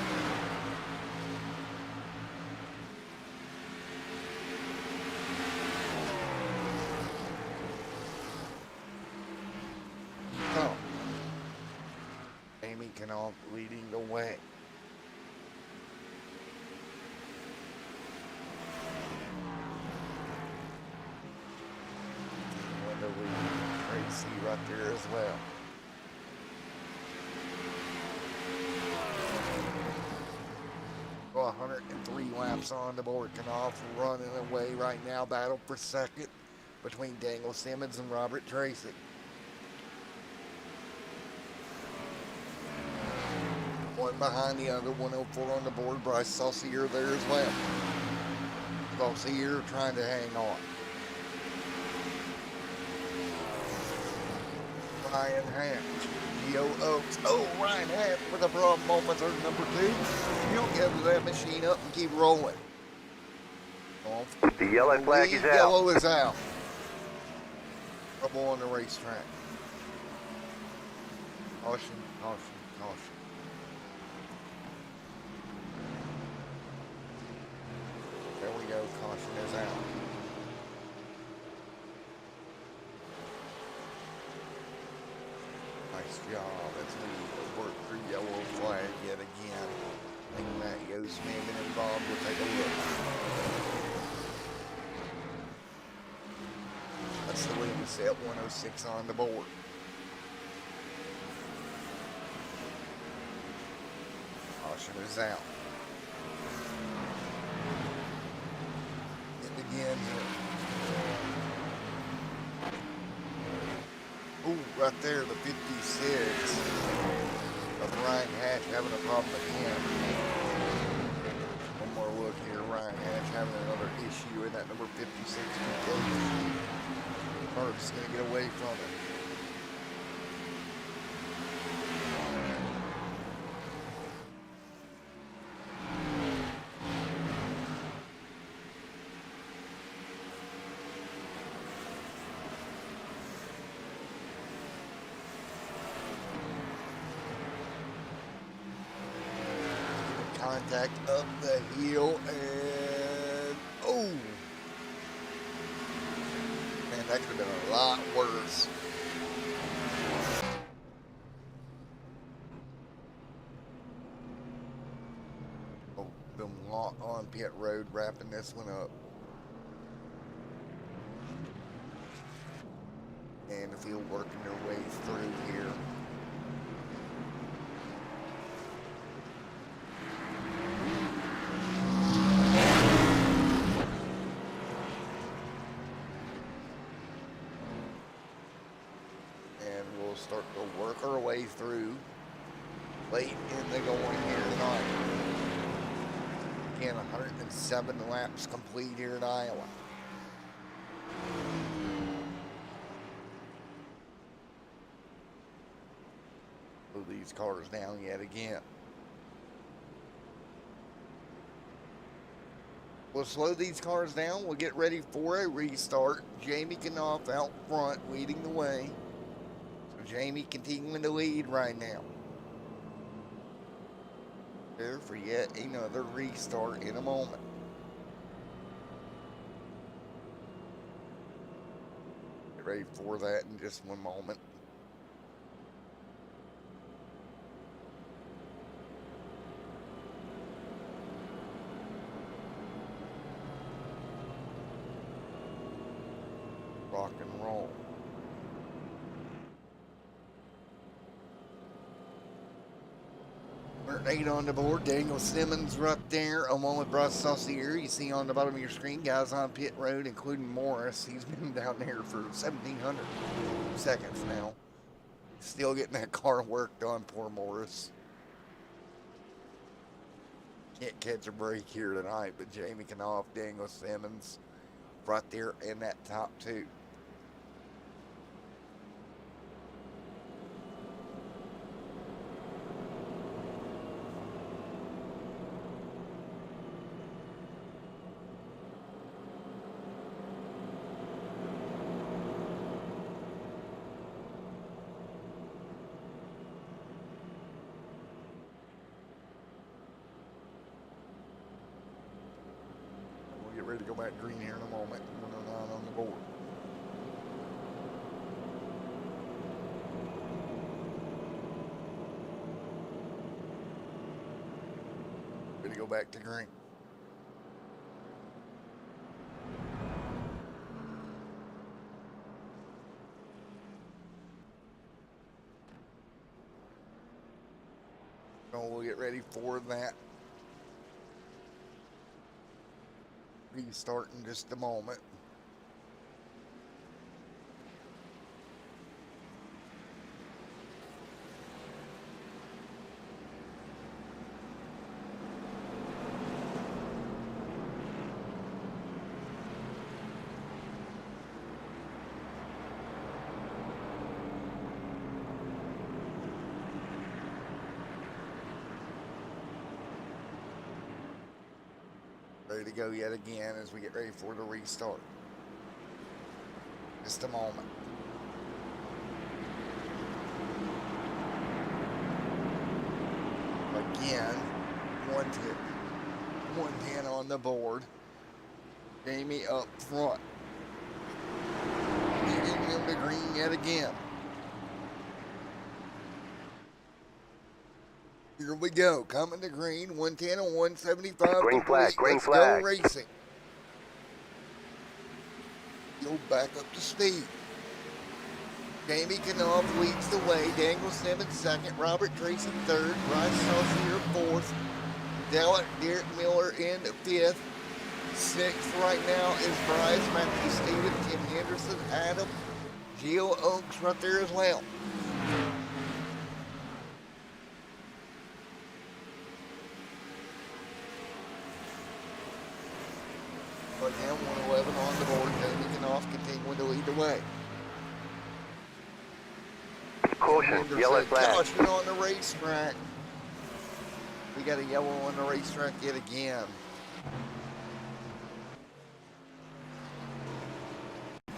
Come. Jamie Knault leading the way. Tracy right there as well. Well, 103 laps on the board. Knault running away right now. Battle for second between Daniel Simmons and Robert Tracy. One behind the other, 104 on the board. Bryce Saucier there as well. Saucier trying to hang on. Ryan Hatch, Geo Oaks. Oh, Ryan Hatch with a problem moment there, number 2. You don't gather that machine up and keep rolling. The yellow flag is out. Yellow is out. Trouble on the racetrack. Caution, caution, caution. There we go, caution is out. Nice job as we work through yellow flag yet again. Think that goes Megan and Bob will take a look. That's the way we set 106 on the board. Caution is out. It again here. Ooh, right there, the 56 of Ryan Hatch having a problem again. One more look here, Ryan Hatch having another issue in that number 56 PK. Carter's going to get away from it. Contact up the heel and oh, man, that could have been a lot worse. Oh, been on pit road, wrapping this one up, and the field working their way through here. Start to work our way through late in the going here tonight. Again, 107 laps complete here in Iowa. Slow these cars down yet again. We'll slow these cars down. We'll get ready for a restart. Jamie Knopf out front leading the way. Jamie continuing to lead right now. There for yet another restart in a moment. Get ready for that in just one moment. Rock and roll. 8 on the board. Daniel Simmons right there, along with Bryce Saucier. You see on the bottom of your screen, guys on pit road, including Morris. He's been down there for 1,700 seconds now. Still getting that car worked on, poor Morris. Can't catch a break here tonight, but Jamie Knopf, Daniel Simmons, right there in that top two. Ready to go back green here in a moment. 109 on the board. Ready to go back to green. So we'll get ready for that restart in just a moment. Ready to go yet again as we get ready for the restart. Just a moment. Again, 110 on the board. Jamie up front. Getting into green yet again. Here we go. Coming to green. 110 and 175. Green flag, complete. green Let's flag. go racing. Go back up to speed. Jamie Knopf leads the way. Daniel Simmons second. Robert Tracy third. Bryce Saucier fourth. Derek Miller in fifth. Sixth right now is Bryce, Matthew Stevens, Tim Henderson, Adam, Gio Oaks right there as well. Right now, 111 on the board. Jamie Knopf continuing to lead the way. Caution, yellow flag. Caution on the racetrack. We got a yellow on the racetrack yet again. Take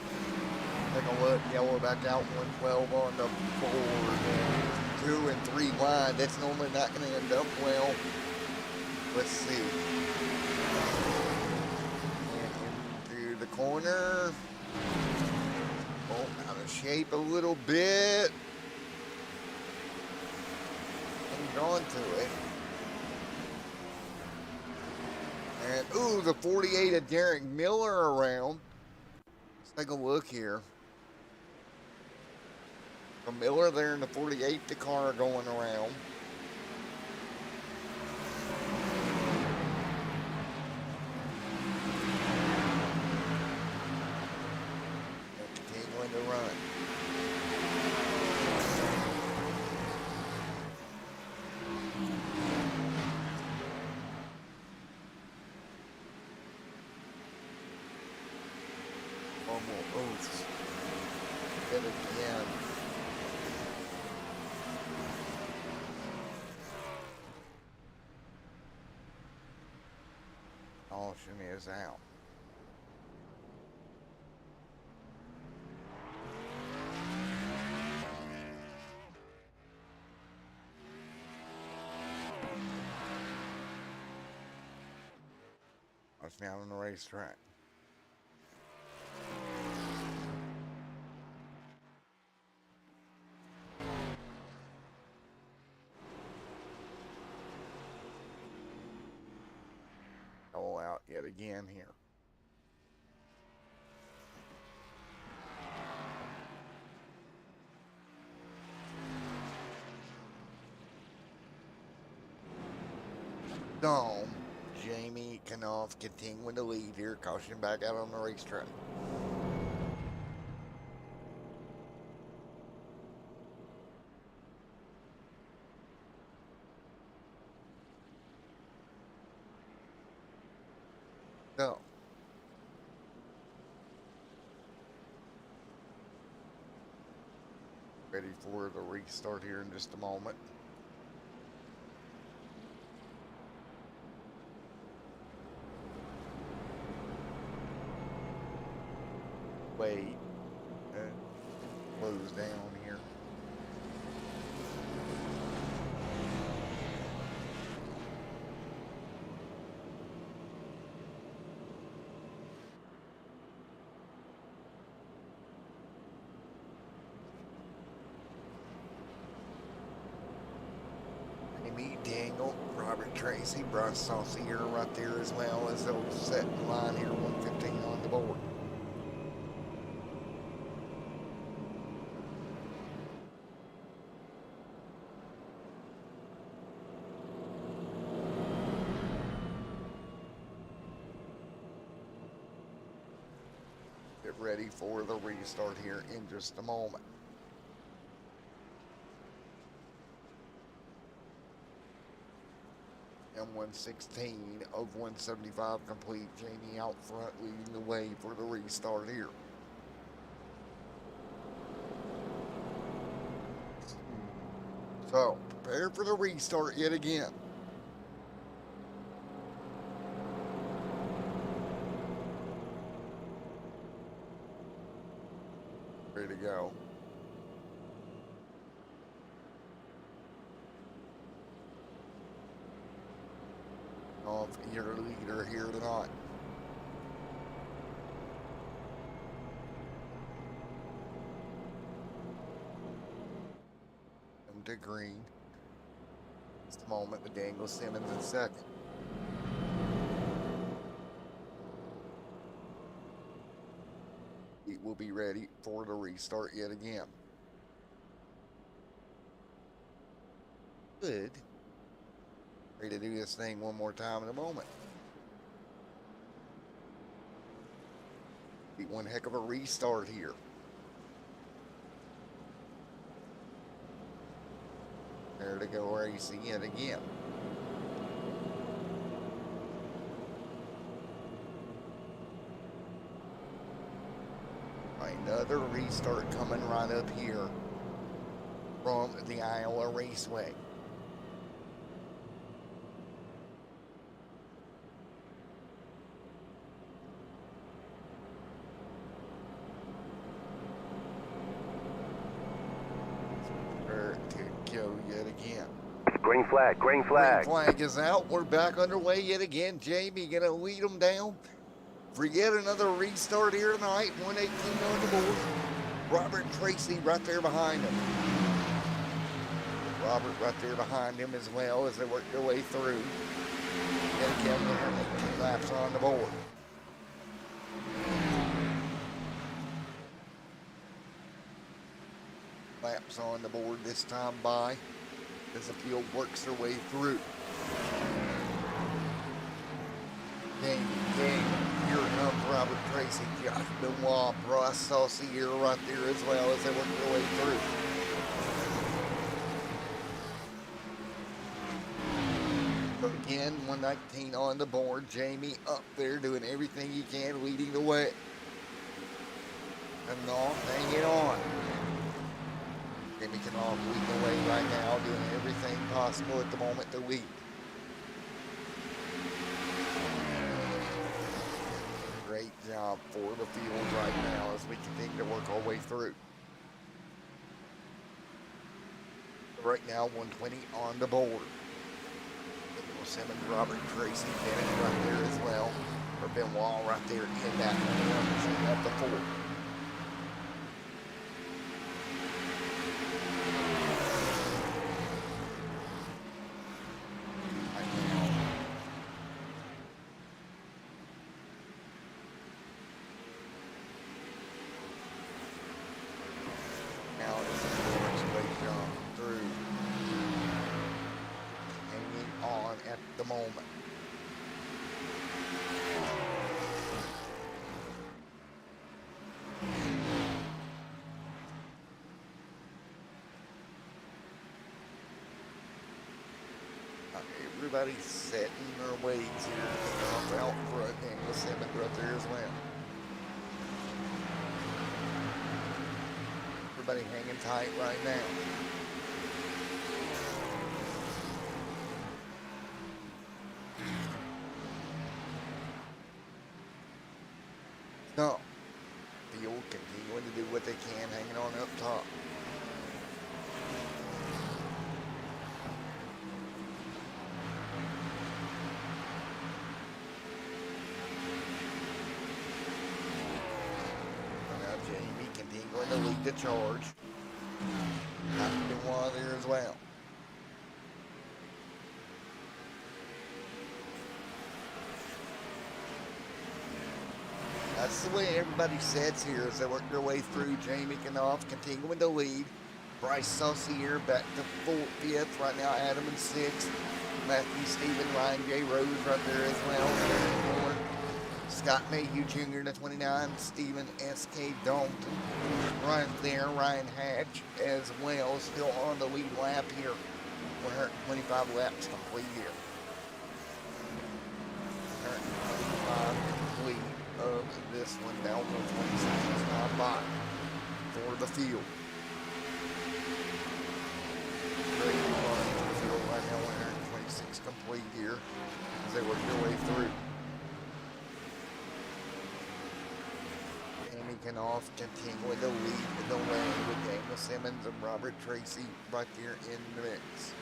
a look, yellow back out, 112 on the board. 2 and 3 wide. That's normally not going to end up well. Let's see. And into the corner. Oh, out of shape a little bit. On to it. And ooh, the 48 of Derek Miller around. Let's take a look here. From Miller there in the 48, the car going around. And continuing to run. Oaths. Then again. Caution is out. That's down on the racetrack. All out yet again here. Dome. Jamie Knopf continuing to lead here. Caution back out on the racetrack. So. Ready for the restart here in just a moment. Wait. Close down here. Amy Daniel, Robert Tracy, Bryce Saucier right there as well as they'll set in line here, 115 on the board. Get ready for the restart here in just a moment. And 116 of 175 complete. Jamie out front leading the way for the restart here. So, prepare for the restart yet again. Ready to go. Off your leader here tonight. To green. Just a moment with Daniel Simmons in second. It will be ready for the restart yet again. Good. Ready to do this thing one more time in a moment. Be one heck of a restart here. There to go racing yet again. Another restart coming right up here from the Iowa Raceway. To go yet again. Green flag, green flag. Green flag is out. We're back underway yet again. Jamie gonna lead them down for yet another restart here tonight. 118 on the board. Robert Tracy right there behind him. Robert right there behind him as well as they work their way through. Yet again, we're 18 laps on the board. Laps on the board this time by as the field works their way through. Game, here comes Robert Tracy, Josh Benoit, Bryce Saucier right there as well as they work their way through. So again, 119 on the board. Jamie up there doing everything he can, leading the way. And hanging on. Jamie Knopf leading the way right now, doing everything possible at the moment to lead. Great job for the field right now as we continue to work our way through. Right now, 120 on the board. Simmons, Robert Tracy, Bennett right there as well. Or Benoit right there in that one of the four. The moment. Everybody's setting their weights here. Out front, Daniel Simmons right there as well. Everybody hanging tight right now. No. Field continuing to do what they can, hanging on up top. Now Jamie continuing to lead the charge. Benoit there as well. That's the way everybody sets here as they work their way through. Jamie Knopf continuing to lead. Bryce Saucier back to 5th. Right now, Adam in 6th. Matthew Stephen, Ryan J. Rose right there as well. Scott Mayhew Jr. to 29. Stephen S.K. Dalton right there. Ryan Hatch as well. Still on the lead lap here. 125 laps complete here. 125 complete of this one. Now 126 is gone by for the field. Great run to the field right now. 126 complete here as they work their way through. Jamie Knopf continuing to lead the way with Daniel Simmons and Robert Tracy right there in the mix.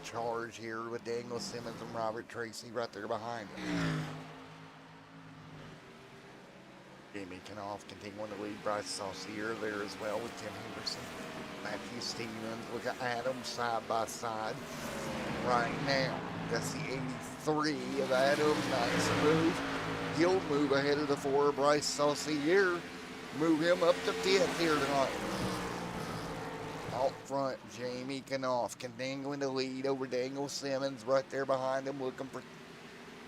charge here with Daniel Simmons and Robert Tracy right there behind him. Jamie Kanoff continuing to lead. Bryce Saucier there as well with Tim Henderson. Matthew Stevens. Look at Adams side by side right now. That's the 83 of Adam. Nice move. He'll move ahead of the 4 of Bryce Saucier. Move him up to 5th here tonight. Out front, Jamie Kanoff continuing to lead over Daniel Simmons right there behind him, looking for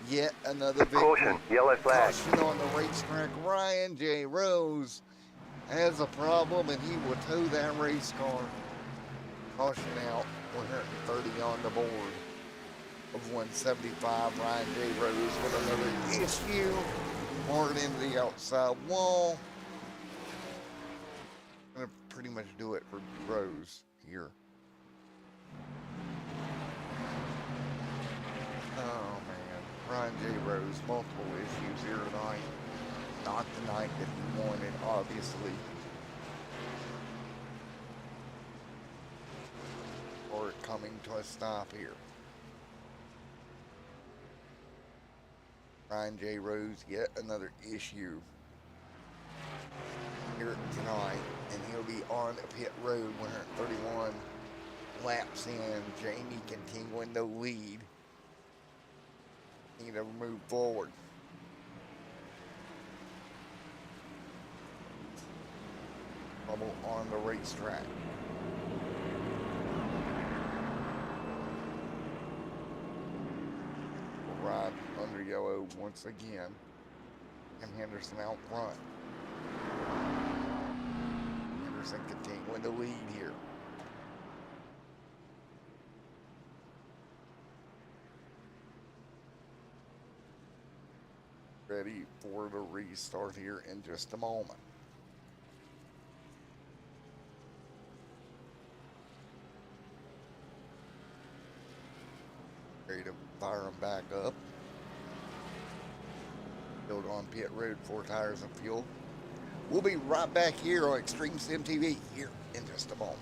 yet another victory. Caution, yellow flag. Caution on the racetrack. Ryan J. Rose has a problem, and he will tow that race car. Caution out. 130 on the board of 175. Ryan J. Rose with another issue. Hard into the outside wall. Gonna pretty much do it for Rose here. Oh man, Ryan J. Rose, multiple issues here tonight. Not the night that he wanted, obviously. Or coming to a stop here. Ryan J. Rose, yet another issue here tonight, and he'll be on pit road 131 laps in. Jamie continuing to lead. Need to move forward. Trouble on the racetrack. We'll ride under yellow once again. And Henderson out front. Henderson continuing to lead here. Ready for the restart here in just a moment. Ready to fire them back up. Build on pit road, 4 tires and fuel. We'll be right back here on Extreme Sim TV here in just a moment.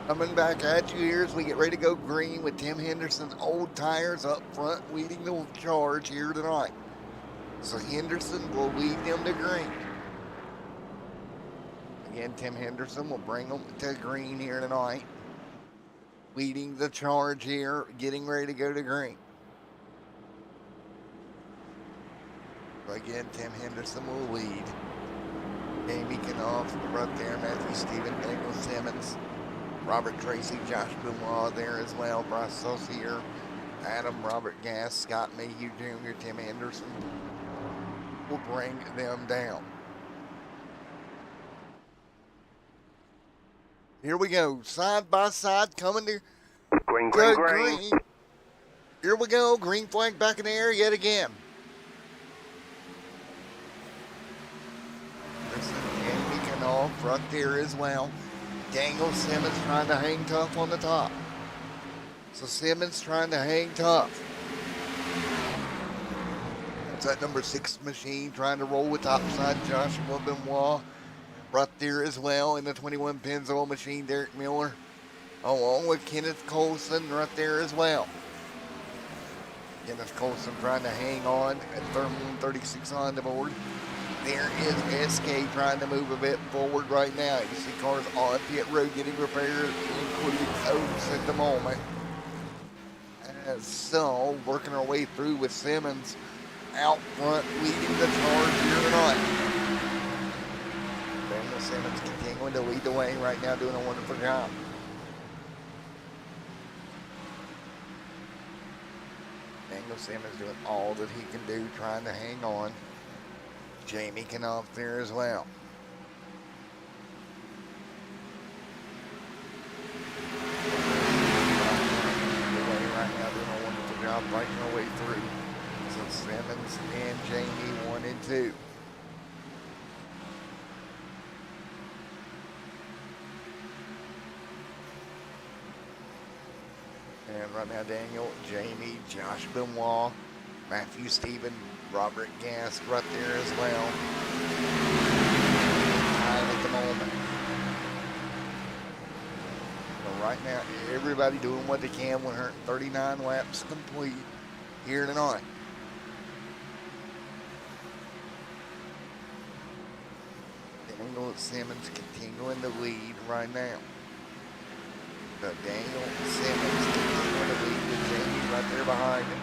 Coming back at you here as we get ready to go green with Tim Henderson's old tires up front leading the charge here tonight. So Henderson will lead them to green. Again, Tim Henderson will bring them to green here tonight. Leading the charge here, getting ready to go to green. So again, Tim Henderson will lead. Jamie Knopf right there, Matthew Stephen, Daniel Simmons, Robert Tracy, Josh Benoit there as well, Bryce Saucier, Adam, Robert Gass, Scott Mayhew Jr., Tim Anderson will bring them down. Here we go, side by side, coming to Green, green, green. green. Here we go, green flag back in the air yet again. There's Jamie Knopf right there as well. Daniel Simmons trying to hang tough on the top. So Simmons trying to hang tough. That's that number 6 machine trying to roll with topside. Joshua Benoit right there as well in the 21 Pennzoil machine. Derek Miller along with Kenneth Colson right there as well. Kenneth Colson trying to hang on at 136 on the board. There is SK trying to move a bit forward right now. You see cars on pit road getting repaired, including Oaks at the moment. And so, working our way through with Simmons out front, leading the charge here tonight. Daniel Simmons continuing to lead the way right now, doing a wonderful job. Daniel Simmons doing all that he can do, trying to hang on. Jamie Knopf there as well. Right now doing a wonderful job fighting our way through. So Simmons and Jamie 1 and 2. And right now Daniel, Jamie, Josh Benoit, Matthew Stephen, Robert Gass right there as well. Tied at the moment. So right now, everybody doing what they can. 139 laps complete here tonight. Daniel Simmons continuing to lead right now. So Daniel Simmons continuing to lead with Jamie right there behind him.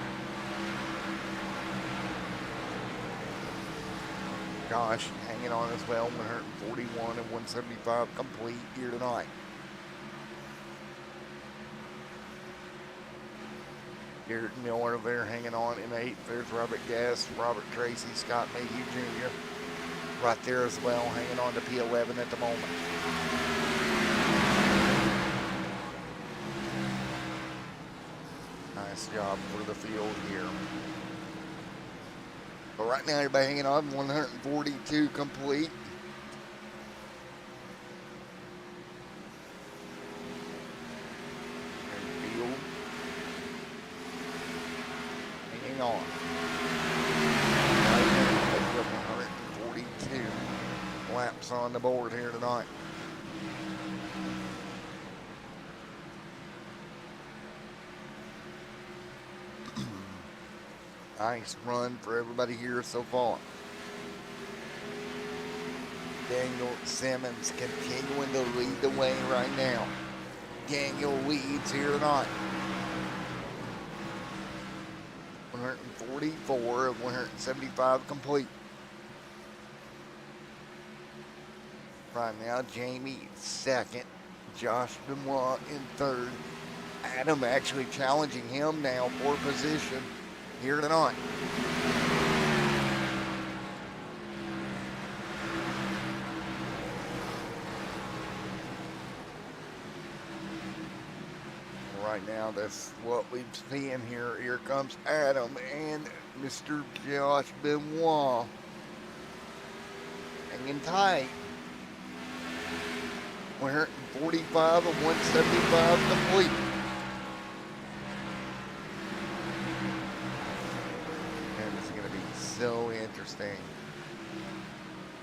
Josh hanging on as well, 141 and 175 complete here tonight. Garrett Miller there hanging on in 8th. There's Robert Gass, Robert Tracy, Scott Mayhew Jr. right there as well, hanging on to P11 at the moment. Nice job for the field here. But right now, everybody hanging on, 142 complete. And field hanging on. 142 laps on the board here tonight. Nice run for everybody here so far. Daniel Simmons continuing to lead the way right now. Daniel leads here tonight. 144 of 175 complete. Right now, Jamie 2nd. Josh Benoit in 3rd. Adam actually challenging him now for position here tonight. Right now, that's what we've seen here. Here comes Adam and Mr. Josh Benoit hanging tight. 145 of 175 complete. So interesting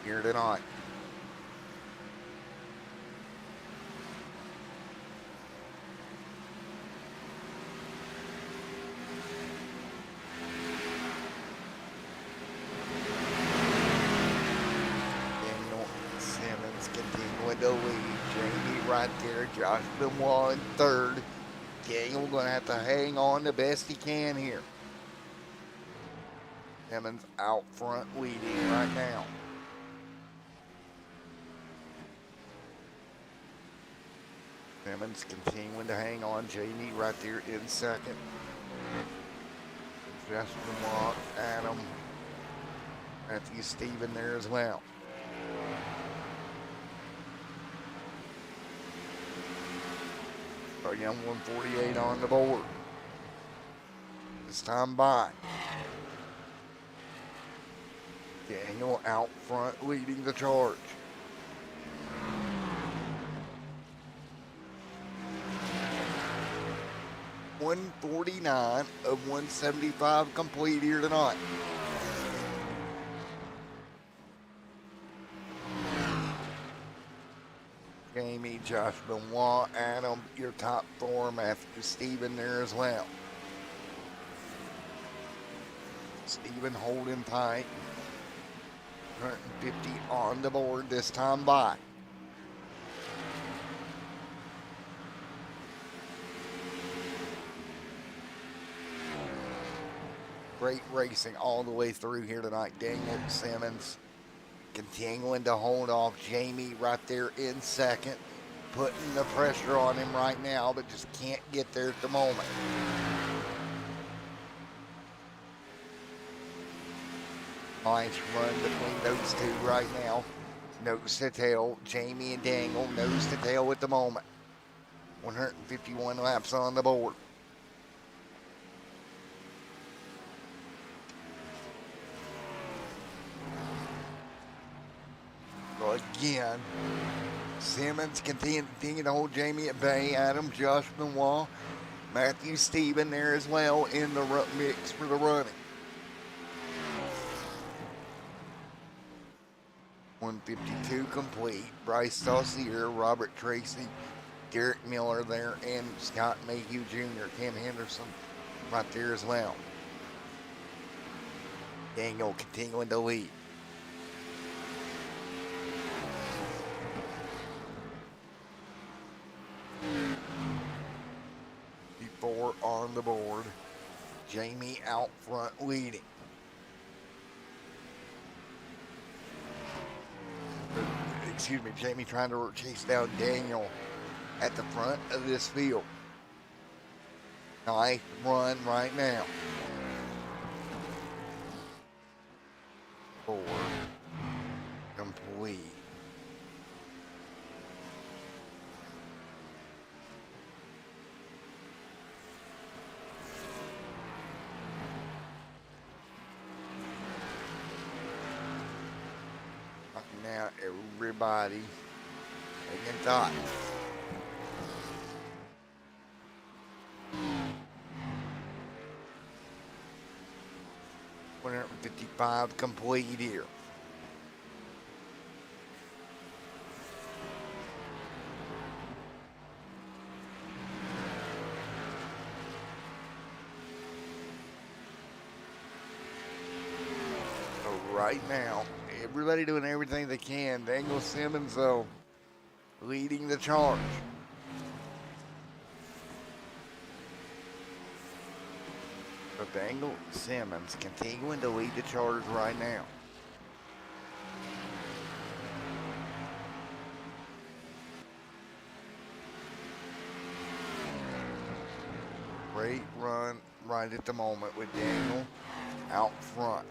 here tonight. right there. Josh Benoit in third. Daniel going to have to hang on the best he can here. Simmons out front leading right now. Simmons continuing to hang on. Jamie right there in second. Josh Benoit, Adam, Matthew Stephen there as well. A young 148 on the board. This time by. Daniel out front leading the charge. .149 of 175 complete here tonight. Jamie, Josh Benoit, Adam, your top four. Matthew Stephen there as well. Stephen holding tight. 150 on the board this time by. Great racing all the way through here tonight. Daniel Simmons continuing to hold off Jamie right there in second. Putting the pressure on him right now, but just can't get there at the moment. Nice run between those two right now. Nose to tail. Jamie and Daniel nose to tail at the moment. 151 laps on the board. So again, Simmons continuing to hold Jamie at bay. Adam, Josh Benoit, Matthew Stephen there as well in the mix for the running. 152 complete. Bryce Saucier, Robert Tracy, Derek Miller there, and Scott Mayhew Jr., Tim Henderson right there as well. Daniel continuing to lead. Four on the board. Jamie out front leading. Excuse me, Jamie trying to chase down Daniel at the front of this field. Nice run right now. 4 complete. Now everybody taking time. 155 complete here. So right now, everybody doing everything they can. Daniel Simmons, though, leading the charge. So Daniel Simmons continuing to lead the charge right now. Great run right at the moment with Daniel out front.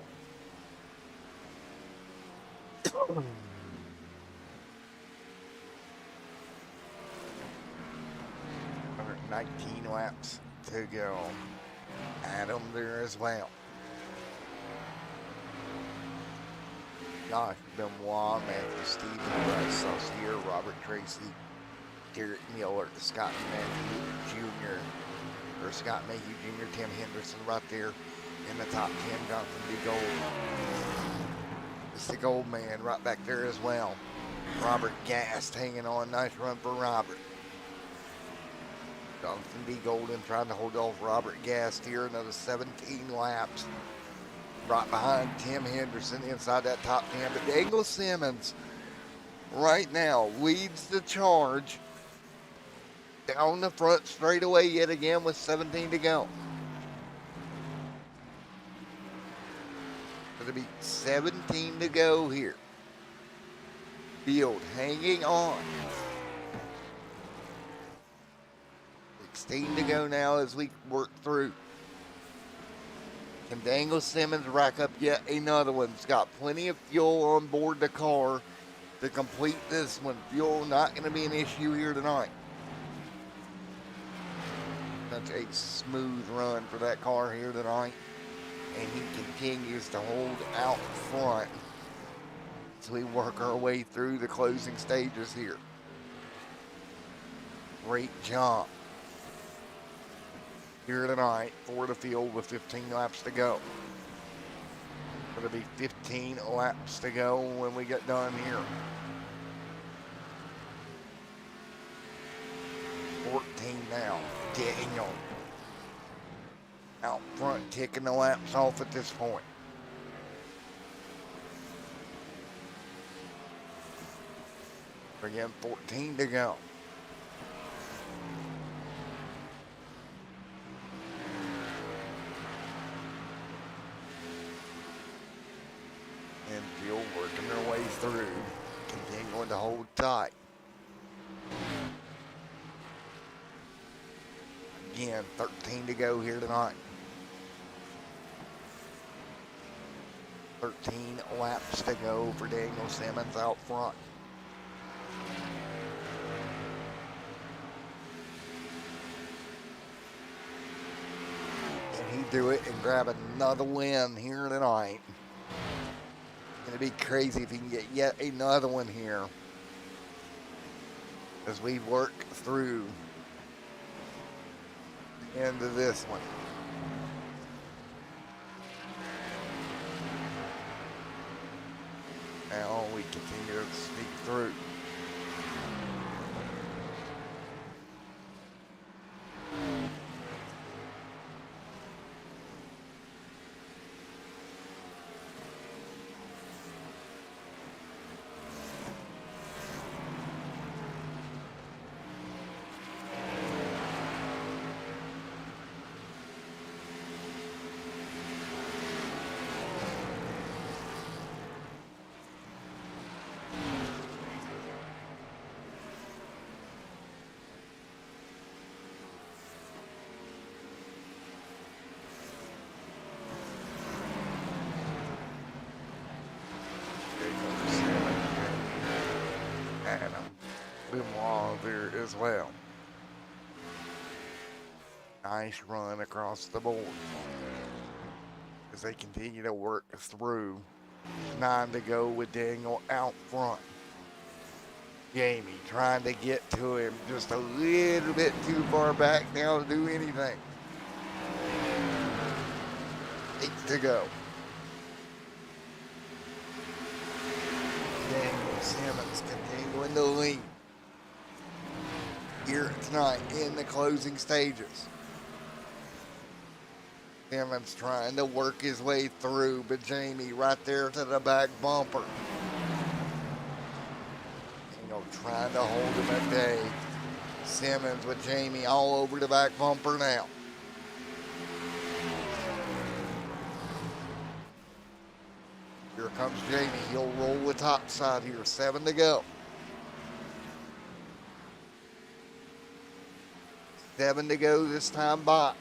119 laps to go. Adam there as well. Josh Benoit, Matthew Stephen, Bryce Saucier, Robert Tracy, Derek Miller, Scott Mayhew Jr., or Scott Mayhew Jr., Tim Henderson right there in the top 10. Jonathan B. Gold. It's the Gold Man right back there as well. Robert Gast hanging on. Nice run for Robert. Jonathan B. Golden trying to hold off Robert Gast here. Another 17 laps. Right behind Tim Henderson inside that top 10. But Daniel Simmons right now leads the charge down the front straightaway yet again with 17 to go. It'll be 17 to go here. Field hanging on. 16 to go now as we work through. Can Daniel Simmons rack up yet another one? He's got plenty of fuel on board the car to complete this one. Fuel not going to be an issue here tonight. Such a smooth run for that car here tonight. And he continues to hold out front as we work our way through the closing stages here. Great job here tonight for the field with 15 laps to go. It'll be 15 laps to go when we get done here. 14 now. Daniel out front, kicking the laps off at this point. Again, 14 to go. And Fuel working their way through, continuing to hold tight. Again, 13 to go here tonight. 13 laps to go for Daniel Simmons out front. Can he do it and grab another win here tonight? It's going to be crazy if he can get yet another one here as we work through into this one. Now we continue to sneak through. There as well. Nice run across the board as they continue to work through. 9 to go with Daniel out front. Jamie trying to get to him just a little bit too far back now to do anything. 8 to go. Daniel Simmons continuing to lead here tonight in the closing stages. Simmons trying to work his way through, but Jamie right there to the back bumper. Trying to hold him at bay. Simmons with Jamie all over the back bumper now. Here comes Jamie. He'll roll the top side here. 7 to go. 7 to go this time by.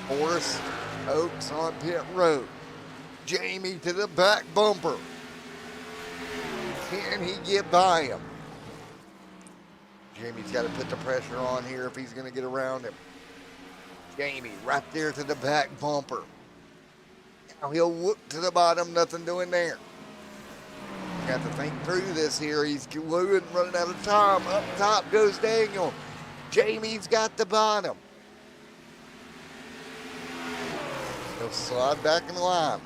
Forest Oaks on pit road. Jamie to the back bumper. Can he get by him? Jamie's got to put the pressure on here if he's going to get around him. Jamie right there to the back bumper. Now he'll whoop to the bottom, nothing doing there. Got to think through this here. He's running out of time. Up top goes Daniel. Jamie's got the bottom. He'll slide back in the line.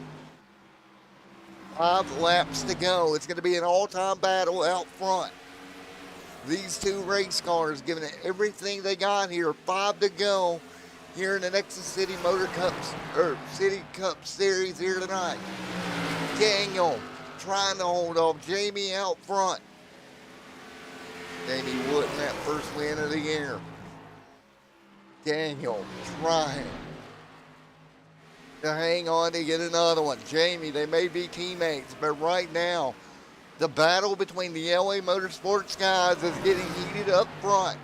5 laps to go. It's going to be an all-time battle out front. These two race cars giving it everything they got here. 5 to go here in the Nexus City Motor Cups or City Cup Series here tonight. Daniel trying to hold off Jamie out front. Jamie Wood in that first win of the year. Daniel trying to hang on to get another one. Jamie, they may be teammates, but right now, the battle between the LA Motorsports guys is getting heated up front.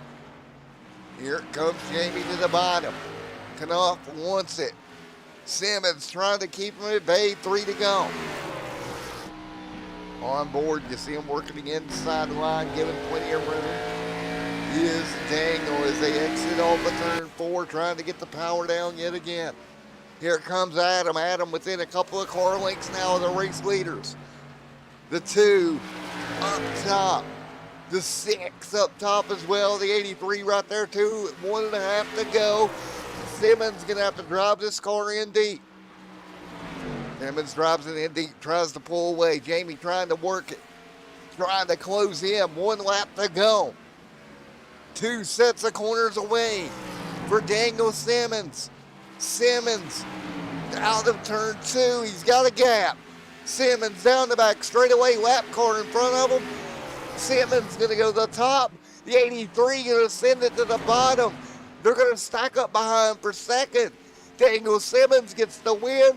Here comes Jamie to the bottom. Knopf wants it. Simmons trying to keep him at bay. 3 to go. On board, you see him working again inside the line, giving plenty of room. Is Daniel as they exit off of turn 4, trying to get the power down yet again. Here comes Adam. Adam within a couple of car lengths now of the race leaders. The 2 up top. The 6 up top as well. The 83 right there too. 1.5 to go. Simmons going to have to drive this car in deep. Simmons drives it in deep, tries to pull away. Jamie trying to work it, trying to close in. 1 lap to go. 2 sets of corners away for Daniel Simmons. Simmons out of turn 2. He's got a gap. Simmons down the back straightaway, lap car in front of him. Simmons going to go to the top. The 83 going to send it to the bottom. They're going to stack up behind for second. Daniel Simmons gets the win.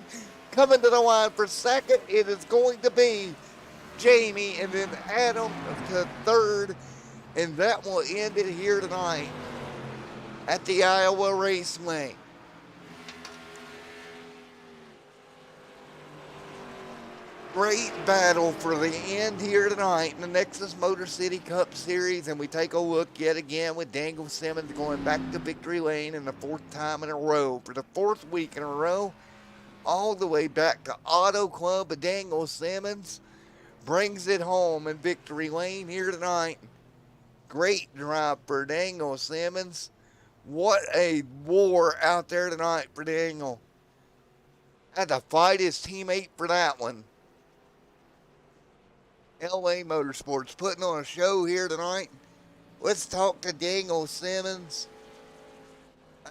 Coming to the line for second, it is going to be Jamie, and then Adam to third. And that will end it here tonight at the Iowa Raceway. Great battle for the end here tonight in the Nexus Motor City Cup Series, and we take a look yet again with Daniel Simmons going back to victory lane in the 4th time in a row for the 4th week in a row, all the way back to Auto Club. But Daniel Simmons brings it home in victory lane here tonight. Great drive for Daniel Simmons. What a war out there tonight for Daniel. Had to fight his teammate for that one. LA Motorsports putting on a show here tonight. Let's talk to Daniel Simmons.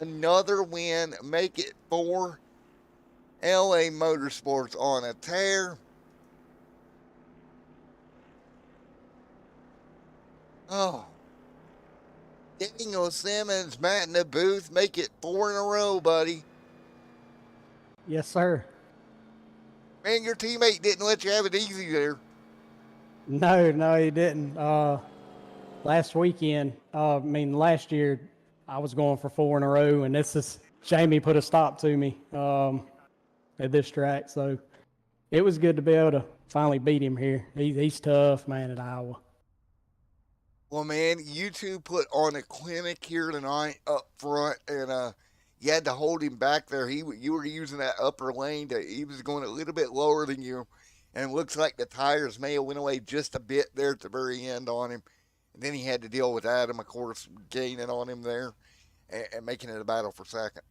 Another win, make it 4. LA Motorsports on a tear. Oh. Daniel Simmons, Matt in the booth, make it 4 in a row, buddy. Yes, sir. Man, your teammate didn't let you have it easy there. No, he didn't. Last weekend, last year, I was going for 4 in a row, and Jamie put a stop to me at this track. So it was good to be able to finally beat him here. He's tough, man, at Iowa. Well, man, you two put on a clinic here tonight up front, and you had to hold him back there. You were using that upper lane. He was going a little bit lower than you. And it looks like the tires may have went away just a bit there at the very end on him. And then he had to deal with Adam, of course, gaining on him there and making it a battle for second.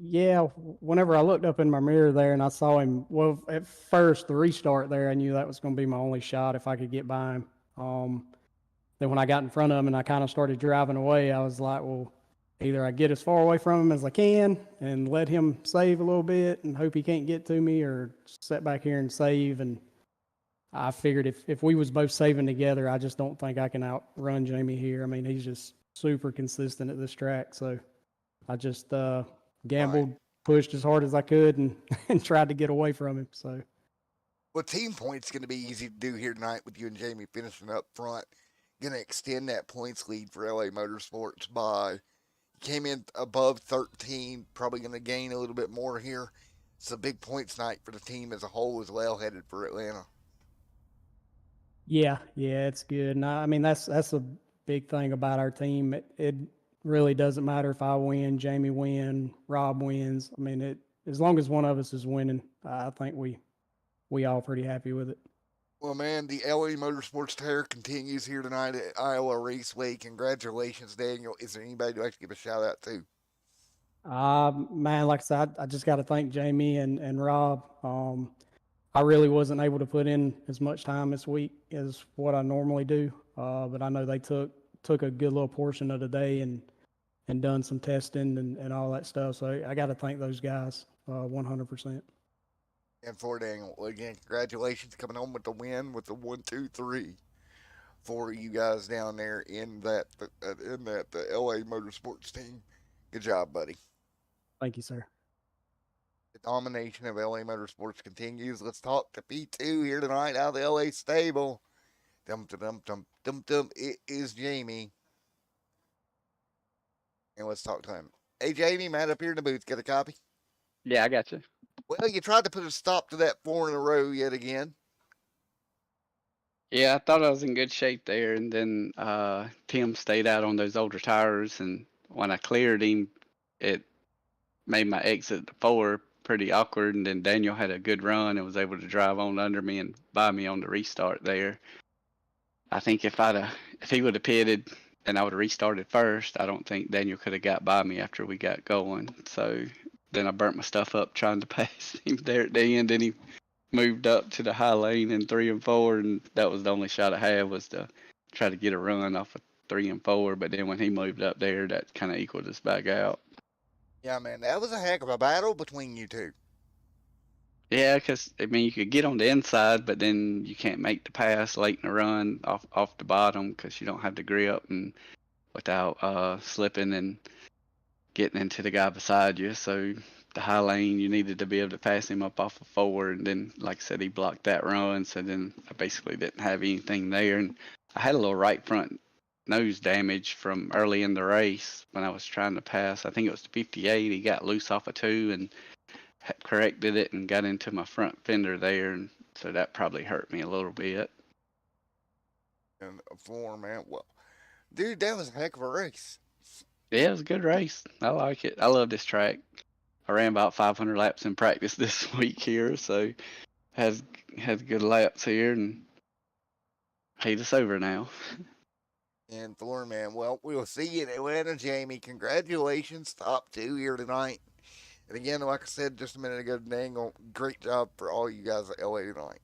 Yeah, whenever I looked up in my mirror there and I saw him, well, at first, the restart there, I knew that was going to be my only shot if I could get by him. Then when I got in front of him and I kind of started driving away, I was like, well, either I get as far away from him as I can and let him save a little bit and hope he can't get to me, or sit back here and save. And I figured if we was both saving together, I just don't think I can outrun Jamie here. I mean, he's just super consistent at this track. So I just gambled, pushed as hard as I could, and tried to get away from him. So, well, team points going to be easy to do here tonight with you and Jamie finishing up front. Going to extend that points lead for LA Motorsports by, came in above 13, probably going to gain a little bit more here. It's a big points night for the team as a whole as well, headed for Atlanta. Yeah, it's good. And I mean, that's a big thing about our team. It really doesn't matter if I win, Jamie win, Rob wins. I mean, as long as one of us is winning, I think we all pretty happy with it. Well, man, the LA Motorsports tear continues here tonight at Iowa Raceway. Congratulations, Daniel. Is there anybody you'd like to give a shout out to? Man, like I said, I just got to thank Jamie and Rob. I really wasn't able to put in as much time this week as what I normally do, but I know they took a good little portion of the day and done some testing and all that stuff. So I got to thank those guys 100%. And for Daniel, again, congratulations coming home with the win with the 1, 2, 3 for you guys down there in that the LA Motorsports team. Good job, buddy. Thank you, sir. The domination of LA Motorsports continues. Let's talk to P2 here tonight out of the LA stable. Dum dum dum dum dum dum. It is Jamie. And let's talk to him. Hey Jamie, Matt up here in the booth. Get a copy? Yeah, I got you. Well, you tried to put a stop to that 4 in a row yet again. Yeah, I thought I was in good shape there, and then Tim stayed out on those older tires, and when I cleared him, it made my exit to 4 pretty awkward, and then Daniel had a good run and was able to drive on under me and buy me on the restart there. I think if he would have pitted and I would have restarted first, I don't think Daniel could have got by me after we got going. So then I burnt my stuff up trying to pass him there at the end, and he moved up to the high lane in 3 and 4, and that was the only shot I had, was to try to get a run off of 3 and 4. But then when he moved up there, that kind of equaled us back out. Yeah, man, that was a heck of a battle between you two. Yeah, because I mean you could get on the inside, but then you can't make the pass late in the run off the bottom because you don't have the grip, and without slipping and getting into the guy beside you. So the high lane, you needed to be able to pass him up off of 4, and then like I said, he blocked that run. So then I basically didn't have anything there, and I had a little right front nose damage from early in the race when I was trying to pass. I think it was the 58. He got loose off of 2 and corrected it and got into my front fender there, and so that probably hurt me a little bit. And 4, man. Well, dude, that was a heck of a race. Yeah, it was a good race. I like it. I love this track. I ran about 500 laps in practice this week here, so has good laps here, and hate us over now. And 4, man. Well, we'll see you in Atlanta, Jamie. Congratulations, top 2 here tonight. And again, like I said just a minute ago, Dangle, great job for all you guys at LA tonight.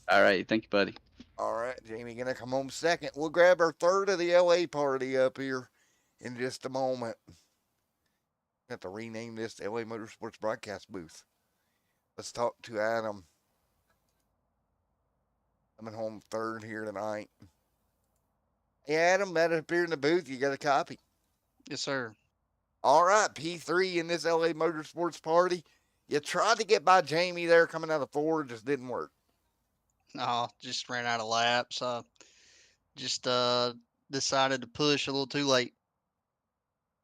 All right, thank you, buddy. All right, Jamie, gonna come home second. We'll grab our third of the LA party up here in just a moment. Have to rename this LA Motorsports broadcast booth. Let's talk to Adam. Coming home third here tonight. Hey, Adam, Matt up here in the booth. You got a copy? Yes, sir. All right, P3 in this LA Motorsports party. You tried to get by Jamie there coming out of 4, just didn't work. No, just ran out of laps. Just decided to push a little too late.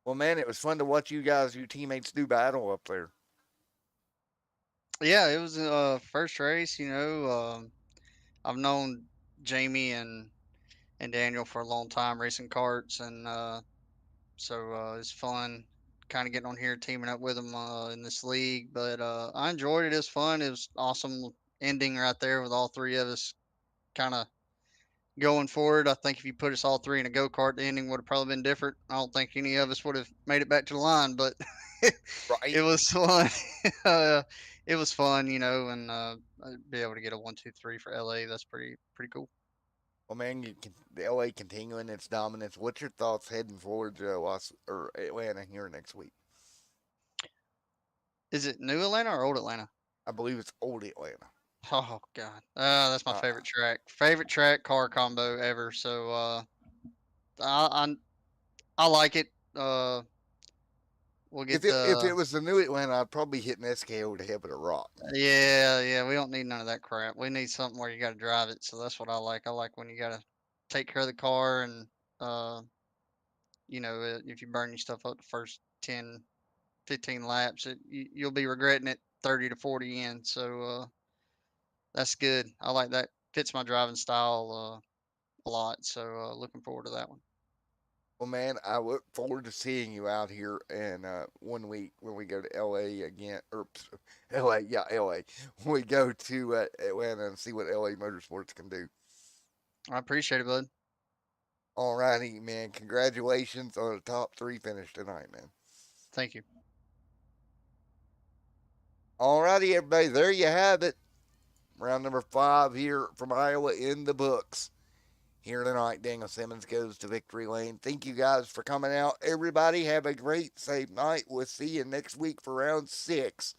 Well, man, it was fun to watch you guys, your teammates, do battle up there. Yeah, it was first race. I've known Jamie and Daniel for a long time racing karts, and so it's fun kind of getting on here teaming up with them in this league. But I enjoyed it. It was fun. It was awesome ending right there with all 3 of us kind of going forward. I think if you put us all 3 in a go-kart, the ending would have probably been different. I don't think any of us would have made it back to the line, but Right. it was fun. It was fun, and be able to get a 1, 2, 3 for LA. That's pretty cool. Well, man, the LA continuing its dominance. What's your thoughts heading forward to Atlanta here next week? Is it New Atlanta or Old Atlanta? I believe it's Old Atlanta. Oh God, that's my favorite track. Favorite track car combo ever. So I like it. We'll get if it was the New Atlanta, I'd probably hit an SKO to hell with a rock. Yeah. We don't need none of that crap. We need something where you got to drive it. So that's what I like. I like when you got to take care of the car, and if you burn your stuff up the first 10, 15 laps, you'll be regretting it 30 to 40 in. So that's good. I like that. Fits my driving style a lot. So looking forward to that one. Well, man, I look forward to seeing you out here and when we go to LA again, or LA, yeah, LA. When we go to Atlanta and see what LA Motorsports can do. I appreciate it, bud. All righty, man. Congratulations on a top 3 finish tonight, man. Thank you. All righty, everybody. There you have it. Round number 5 here from Iowa in the books. Here tonight, Daniel Simmons goes to victory lane. Thank you guys for coming out. Everybody have a great, safe night. We'll see you next week for round 6